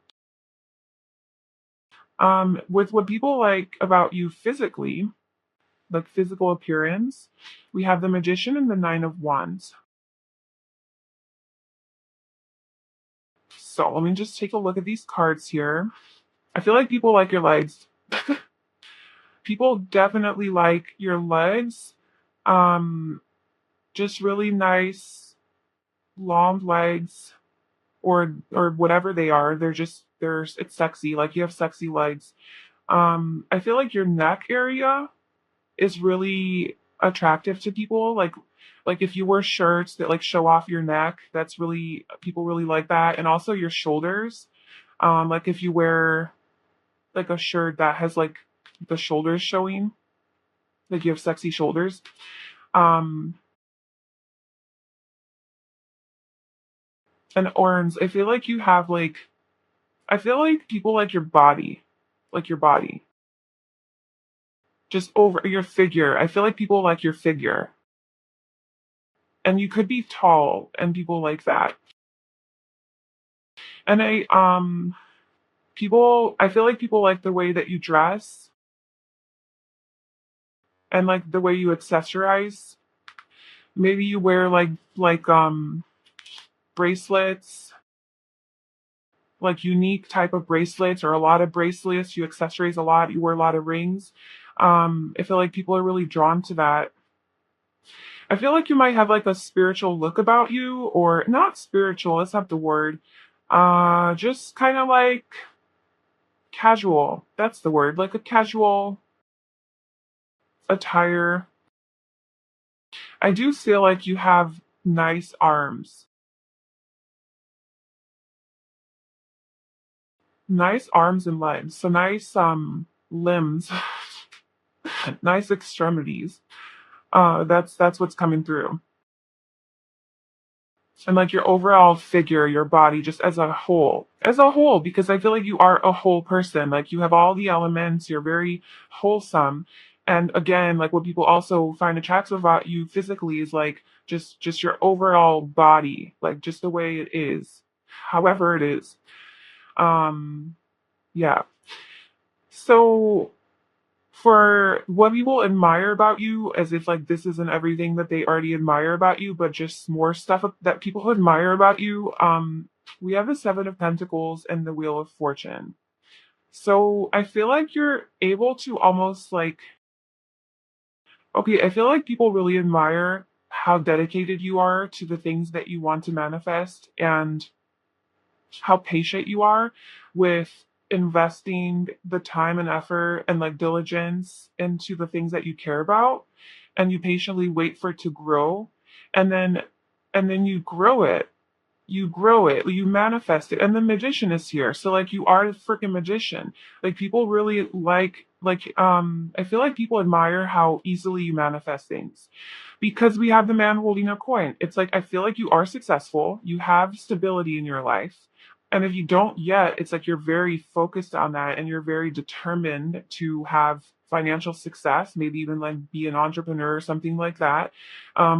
With what people like about you physically, like physical appearance, we have the Magician and the Nine of Wands. So let me just take a look at these cards here. I feel like people like your legs. People definitely like your legs. Um, just really nice long legs, or whatever they are. It's sexy. Like you have sexy legs. I feel like your neck area is really attractive to people. Like if you wear shirts that like show off your neck, that's really people really like that. And also your shoulders. Like if you wear like a shirt that has like the shoulders showing, like you have sexy shoulders. Um and arms, I feel like you have like I feel like people like your body. Like your body. Just over your figure. I feel like people like your figure. And you could be tall and people like that. And I feel like people like the way that you dress and like the way you accessorize. Maybe you wear like bracelets, like unique type of bracelets or a lot of bracelets. You accessorize a lot, you wear a lot of rings. I feel like people are really drawn to that. I feel like you might have like a spiritual look about you, or not spiritual, let's have the word. Just kind of like casual. That's the word. Like a casual attire. I do feel like you have nice arms. Nice arms and legs. So nice limbs, nice extremities. That's what's coming through. And like your overall figure, your body, just as a whole. As a whole, because I feel like you are a whole person. Like you have all the elements, you're very wholesome. And again, like what people also find attractive about you physically is like just your overall body, like just the way it is, however it is. Um, yeah. So for what people admire about you, as if like this isn't everything that they already admire about you, but just more stuff that people admire about you, we have the Seven of Pentacles and the Wheel of Fortune. So I feel like you're able to almost like, okay, I feel like people really admire how dedicated you are to the things that you want to manifest, and how patient you are with investing the time and effort and like diligence into the things that you care about, and you patiently wait for it to grow, and then you grow it, you manifest it, and the magician is here. So like you are a freaking magician. Like people really I feel like people admire how easily you manifest things, because we have the man holding a coin. It's like I feel like you are successful, you have stability in your life. And if you don't yet, it's like you're very focused on that and you're very determined to have financial success, maybe even like be an entrepreneur or something like that.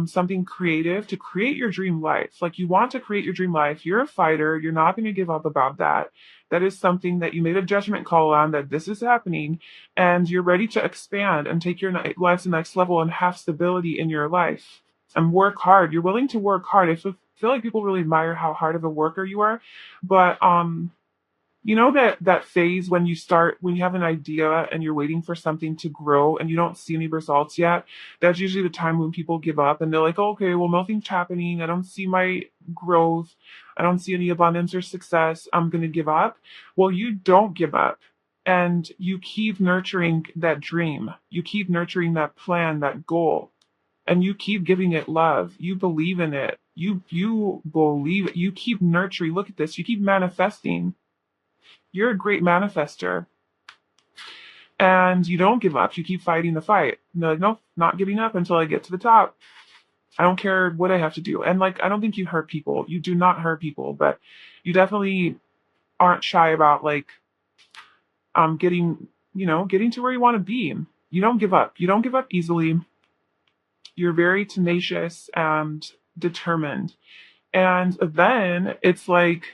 Something creative to create your dream life. Like you want to create your dream life. You're a fighter. You're not going to give up about that. That is something that you made a judgment call on, that this is happening, and you're ready to expand and take your life to the next level and have stability in your life and work hard. You're willing to work hard. I feel like people really admire how hard of a worker you are. But you know that phase when you have an idea and you're waiting for something to grow and you don't see any results yet. That's usually the time when people give up and they're like, okay, well, nothing's happening. I don't see my growth. I don't see any abundance or success. I'm gonna give up. Well, you don't give up. And you keep nurturing that dream. You keep nurturing that plan, that goal, and you keep giving it love. You believe in it. You believe it. You keep nurturing. Look at this. You keep manifesting. You're a great manifester. and you don't give up. You keep fighting the fight. No, no, not giving up until I get to the top. I don't care what I have to do. And like, I don't think you hurt people. You do not hurt people, but you definitely aren't shy about like getting, getting to where you want to be. You don't give up. You don't give up easily. You're very tenacious and determined. And then it's like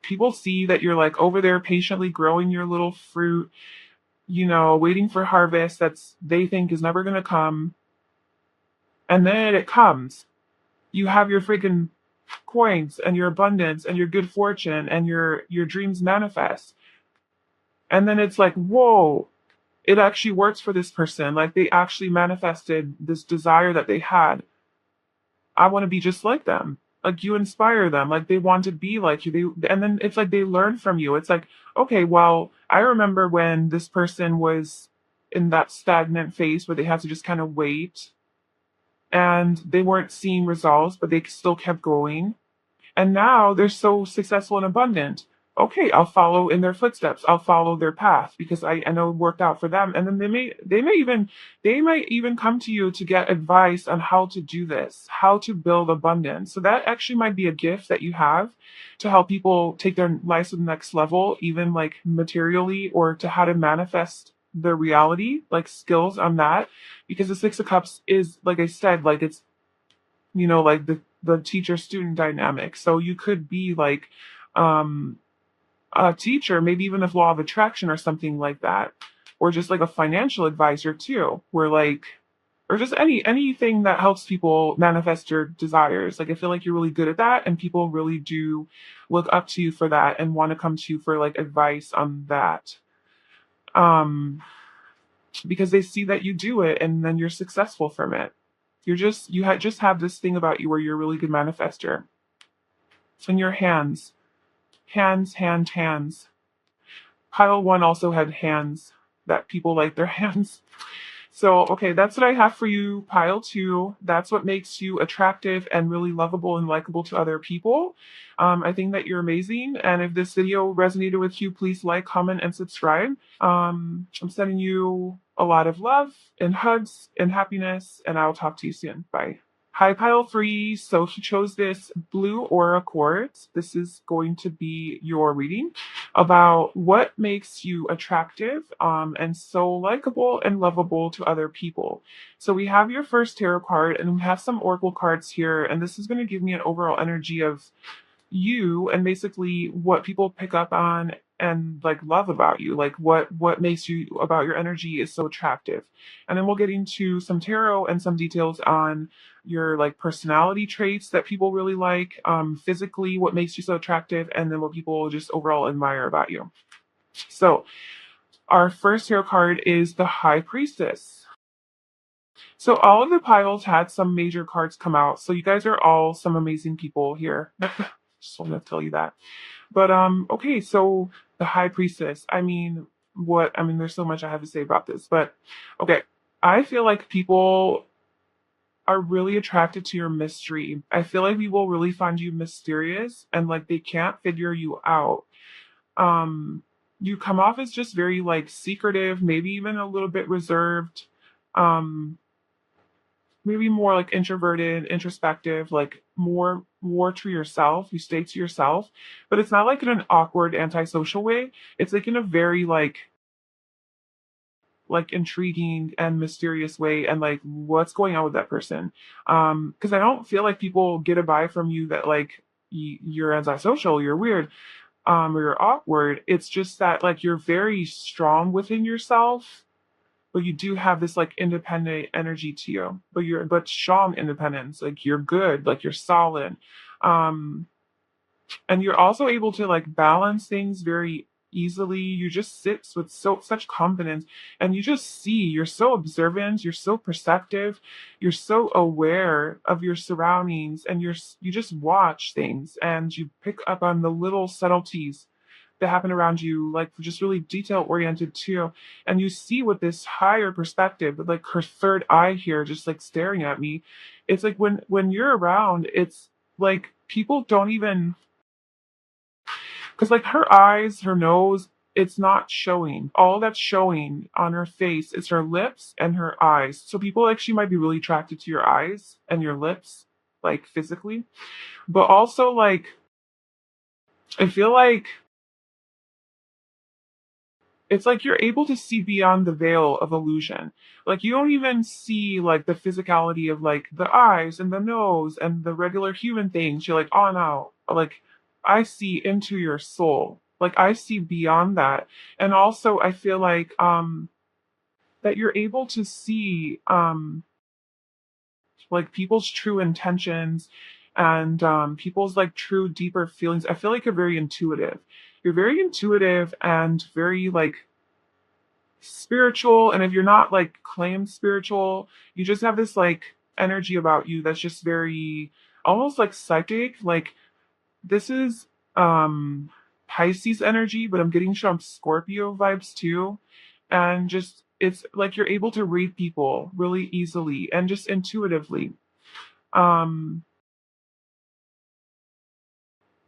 people see that you're like over there patiently growing your little fruit, waiting for harvest that's they think is never going to come. And then it comes. You have your freaking coins and your abundance and your good fortune and your dreams manifest. And then it's like, whoa, it actually works for this person. Like they actually manifested this desire that they had. I want to be just like them. Like you inspire them. Like they want to be like you. And then it's like they learn from you. It's like, okay, well, I remember when this person was in that stagnant phase where they had to just kind of wait and they weren't seeing results, but they still kept going. And now they're so successful and abundant. Okay, I'll follow in their footsteps. I'll follow their path because I know it worked out for them. And then they might even come to you to get advice on how to do this, how to build abundance. So that actually might be a gift that you have to help people take their lives to the next level, even like materially, or to how to manifest their reality, like skills on that. Because the Six of Cups is, like I said, like it's like the teacher student dynamic. So you could be like um a teacher, maybe even of law of attraction or something like that, or just like a financial advisor too, where like or just anything that helps people manifest your desires. Like I feel like you're really good at that and people really do look up to you for that and want to come to you for like advice on that. Um because they see that you do it and then you're successful from it. Just have this thing about you where you're a really good manifester. In your hands, hands. Pile one also had hands that people like their hands. So, okay, that's what I have for you. Pile two, that's what makes you attractive and really lovable and likable to other people. I think that you're amazing. And if this video resonated with you, please like, comment, and subscribe. I'm sending you a lot of love and hugs and happiness, and I'll talk to you soon. Bye. Hi, pile three. So he chose this blue aura quartz. This is going to be your reading about what makes you attractive and so likable and lovable to other people. So we have your first tarot card and we have some oracle cards here, and this is going to give me an overall energy of you and basically what people pick up on and like love about you, like what makes you about your energy is so attractive. And then we'll get into some tarot and some details on your like personality traits that people really like, physically what makes you so attractive, and then what people just overall admire about you. So our first tarot card is the High Priestess. So all of the piles had some major cards come out, so you guys are all some amazing people here. Just want to tell you that. But okay, so the High Priestess. There's so much I have to say about this, but okay. I feel like people are really attracted to your mystery. I feel like people really find you mysterious and like they can't figure you out. Um you come off as just very like secretive, maybe even a little bit reserved. Um Maybe more like introverted, introspective, like more to yourself. You stay to yourself, but it's not like in an awkward, antisocial way. It's like in a very like intriguing and mysterious way, and like what's going on with that person. Because I don't feel like people get a vibe from you that like you're antisocial, you're weird, or you're awkward. It's just that like you're very strong within yourself, but you do have this like independent energy to you, but strong independence. Like you're good, like you're solid. Um and you're also able to like balance things very easily. You just sit with such confidence, and you just see, you're so observant, you're so perceptive, you're so aware of your surroundings, and you just watch things and you pick up on the little subtleties that happen around you, like just really detail oriented too. And you see with this higher perspective, like her third eye here, just like staring at me. It's like when you're around, it's like people don't even, because like her eyes, her nose, it's not showing. All that's showing on her face is her lips and her eyes. So people actually might be really attracted to your eyes and your lips, like physically. But also like I feel like it's like you're able to see beyond the veil of illusion. Like you don't even see like the physicality of like the eyes and the nose and the regular human things. You're like, oh no. Like I see into your soul. Like I see beyond that. And also I feel like that you're able to see like people's true intentions and people's like true deeper feelings. I feel like you're very intuitive. You're very intuitive and very like spiritual. And if you're not like claimed spiritual, you just have this like energy about you that's just very almost like psychic. Like this is Pisces energy, but I'm getting some Scorpio vibes too. And just it's like you're able to read people really easily and just intuitively. Um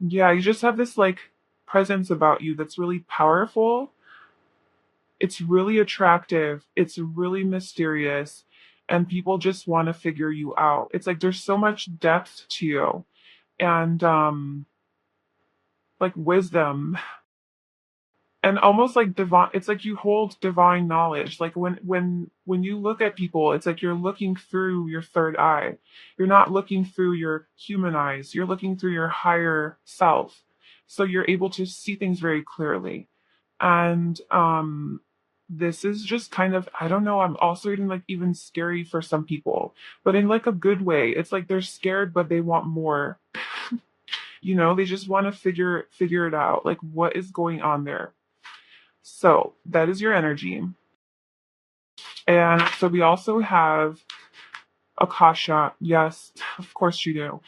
yeah, you just have this like presence about you that's really powerful. It's really attractive. It's really mysterious. And people just want to figure you out. It's like there's so much depth to you and like wisdom and almost like divine. It's like you hold divine knowledge. Like when you look at people, it's like you're looking through your third eye. You're not looking through your human eyes. You're looking through your higher self. So you're able to see things very clearly. And this is just kind of, I don't know, I'm also even like even scary for some people, but in like a good way. It's like they're scared but they want more. You know, they just want to figure it out, like what is going on there. So that is your energy. And so we also have Akasha. Yes, of course you do.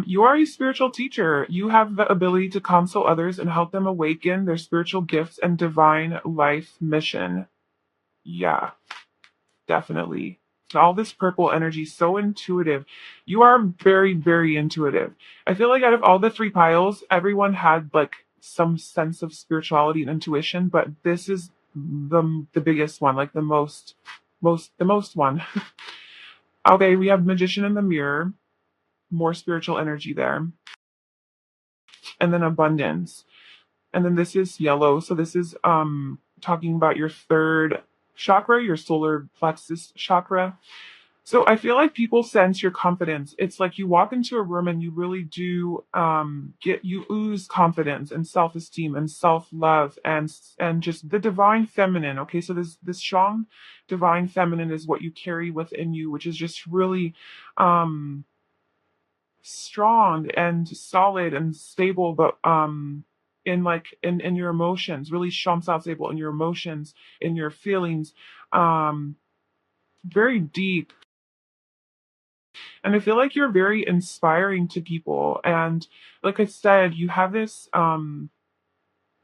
You are a spiritual teacher. You have the ability to counsel others and help them awaken their spiritual gifts and divine life mission. Yeah, definitely. All this purple energy, so intuitive. You are very, very intuitive. I feel like out of all the three piles, everyone had like some sense of spirituality and intuition, but this is the biggest one, like the most one. Okay, we have magician in the mirror, more spiritual energy there, and then abundance. And then this is yellow. So this is talking about your third chakra, your solar plexus chakra. So I feel like people sense your confidence. It's like you walk into a room and you really do get you ooze confidence and self-esteem and self-love and just the divine feminine. Okay, so this strong divine feminine is what you carry within you, which is just really um strong and solid and stable, but in like in your emotions, really strong, solid, stable in your emotions, in your feelings, um, very deep. And I feel like you're very inspiring to people. And like I said, you have this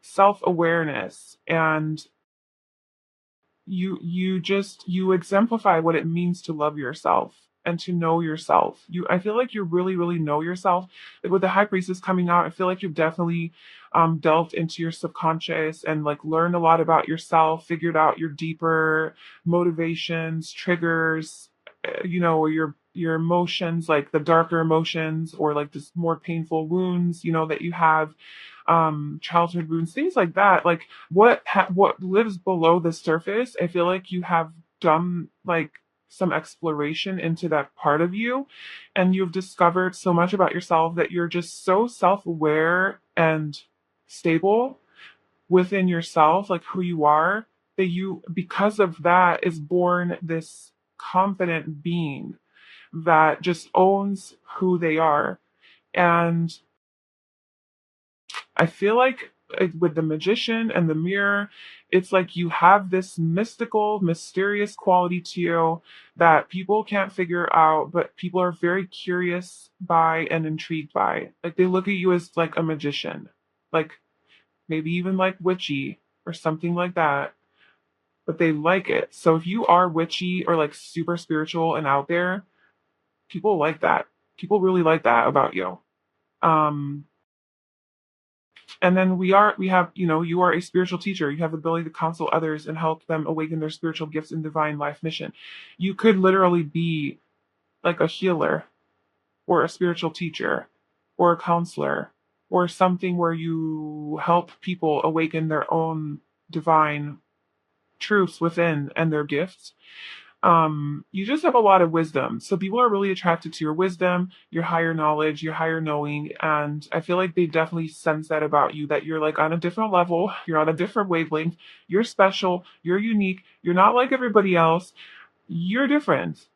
self-awareness and you exemplify what it means to love yourself and to know yourself. I feel like you really know yourself. Like with the high priestess coming out, I feel like you've definitely delved into your subconscious and like learned a lot about yourself, figured out your deeper motivations, triggers, you know, or your emotions, like the darker emotions or like just more painful wounds, you know, that you have, childhood wounds, things like that. Like what lives below the surface, I feel like you have done like some exploration into that part of you and you've discovered so much about yourself that you're just so self-aware and stable within yourself, like who you are, that you, because of that, is born this confident being that just owns who they are. And I feel like with the magician and the mirror, it's like you have this mystical, mysterious quality to you that people can't figure out, but people are very curious by and intrigued by. Like they look at you as like a magician, like maybe even like witchy or something like that, but they like it. So if you are witchy or like super spiritual and out there, people like that. People really like that about you. Um, And then we have, you are a spiritual teacher. You have the ability to counsel others and help them awaken their spiritual gifts and divine life mission. You could literally be like a healer or a spiritual teacher or a counselor or something where you help people awaken their own divine truths within and their gifts. You just have a lot of wisdom. So people are really attracted to your wisdom, your higher knowledge, your higher knowing. And I feel like they definitely sense that about you, that you're like on a different level, you're on a different wavelength, you're special, you're unique, you're not like everybody else, you're different.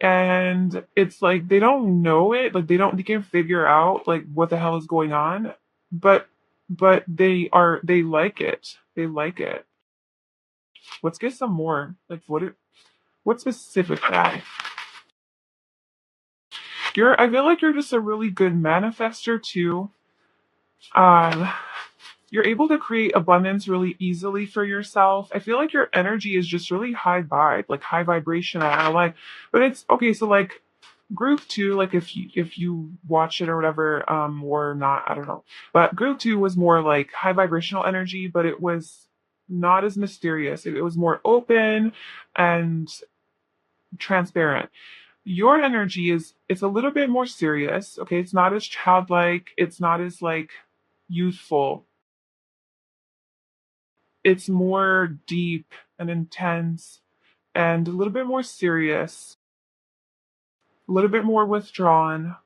And it's like they don't know it, like they can't figure out like what the hell is going on, but they like it. They like it. Let's get some more. Like what specific that? I feel like you're just a really good manifester too. Um, you're able to create abundance really easily for yourself. I feel like your energy is just really high vibe, like high vibration. I like, but it's okay. So like group two, like if you watch it or whatever, or not, I don't know. But group two was more like high vibrational energy, but it was not as mysterious. It was more open and transparent. Your energy is it's a little bit more serious. Okay, it's not as childlike, it's not as like youthful. It's more deep and intense and a little bit more serious, a little bit more withdrawn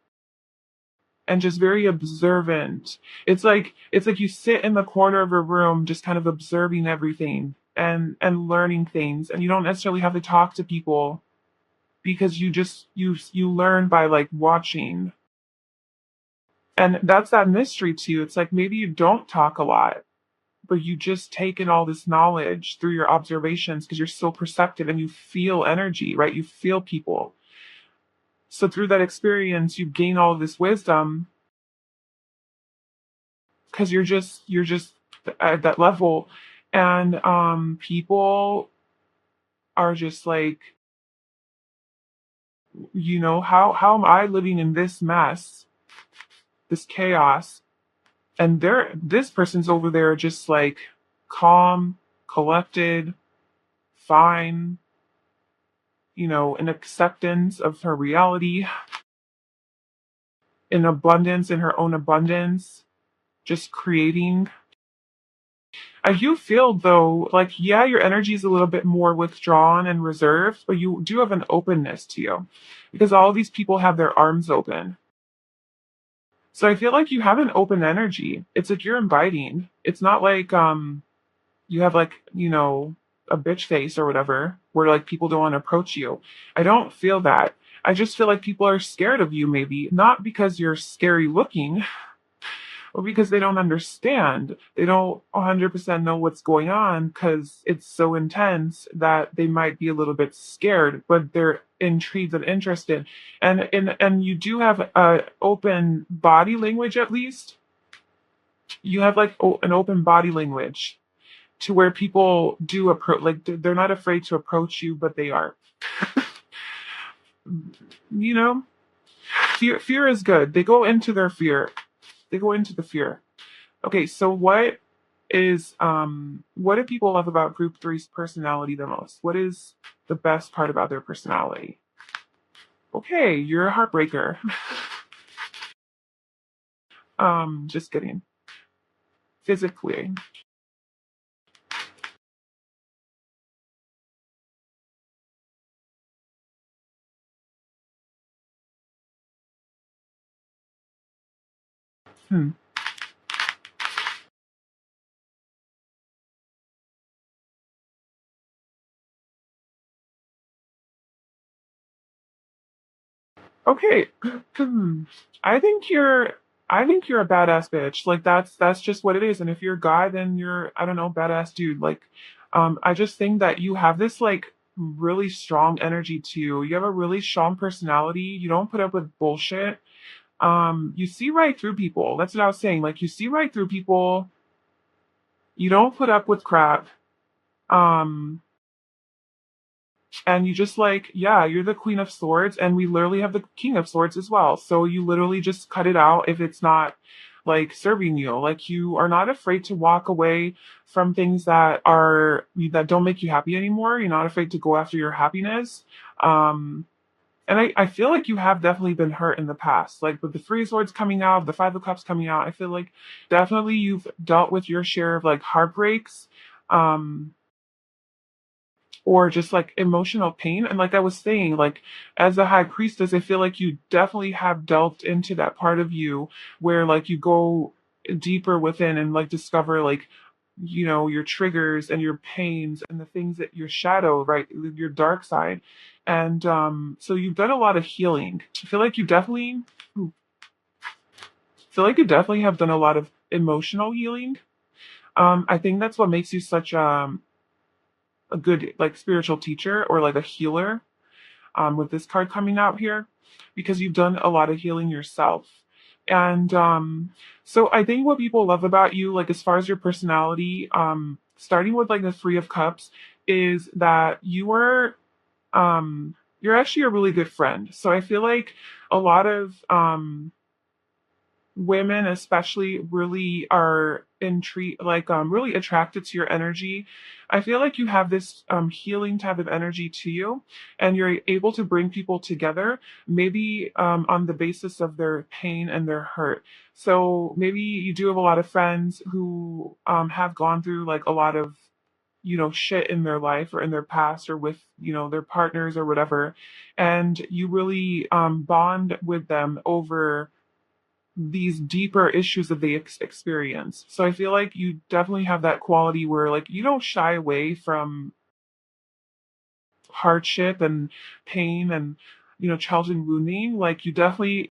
and just very observant. It's like you sit in the corner of a room just kind of observing everything and learning things, and you don't necessarily have to talk to people because you learn by like watching. And that's that mystery to you. It's like maybe you don't talk a lot, but you just take in all this knowledge through your observations because you're so perceptive and you feel energy, right? You feel people. So through that experience, you gain all this wisdom because you're just at that level. And people are just like, how am I living in this mess, this chaos? And this person's over there just like calm, collected, fine, in acceptance of her reality, in abundance, in her own abundance, just creating. I do feel though, like, yeah, your energy is a little bit more withdrawn and reserved, but you do have an openness to you because all these people have their arms open. So I feel like you have an open energy. It's like you're inviting. It's not like you have like, a bitch face or whatever, where like people don't want to approach you. I don't feel that. I just feel like people are scared of you, maybe not because you're scary looking, but because they don't understand. They don't 100% know what's going on because it's so intense that they might be a little bit scared, but they're intrigued and interested. And you do have a open body language, at least. You have like an open body language to where people do approach, like they're not afraid to approach you, but they are. you know fear is good. They go into their fear. They go into the fear. Okay, so what do people love about group three's personality the most? What is the best part about their personality? Okay, you're a heartbreaker. Just kidding. Physically. Hmm. Okay. I think you're I think you're a badass bitch. Like that's just what it is. And if you're a guy, then you're, I don't know, badass dude. Like I just think that you have this like really strong energy to you. You have a really strong personality. You don't put up with bullshit. You see right through people. That's what I was saying. Like you see right through people. You don't put up with crap. Um and you just like, yeah, you're the queen of swords and we literally have the king of swords as well. So you literally just cut it out if it's not like serving you. Like you are not afraid to walk away from things that don't make you happy anymore. You're not afraid to go after your happiness. Um, and I feel like you have definitely been hurt in the past. Like with the Three of Swords coming out, the Five of Cups coming out, I feel like definitely you've dealt with your share of like heartbreaks. Um, or just like emotional pain. And like I was saying, like as a high priestess, I feel like you definitely have delved into that part of you where like you go deeper within and like discover like your triggers and your pains and the things that your shadow, right, your dark side. And so you've done a lot of healing. I feel like you definitely have done a lot of emotional healing. I think that's what makes you such a good like spiritual teacher or like a healer, with this card coming out here, because you've done a lot of healing yourself. And so I think what people love about you, like as far as your personality, starting with like the Three of Cups, is that you're actually a really good friend. So I feel like a lot of women especially really are intrigued, like really attracted to your energy. I feel like you have this healing type of energy to you, and you're able to bring people together, maybe on the basis of their pain and their hurt. So maybe you do have a lot of friends who have gone through like a lot of shit in their life or in their past or with their partners or whatever, and you really bond with them over these deeper issues that they experience. So I feel like you definitely have that quality where like you don't shy away from hardship and pain and challenge and wounding. Like you definitely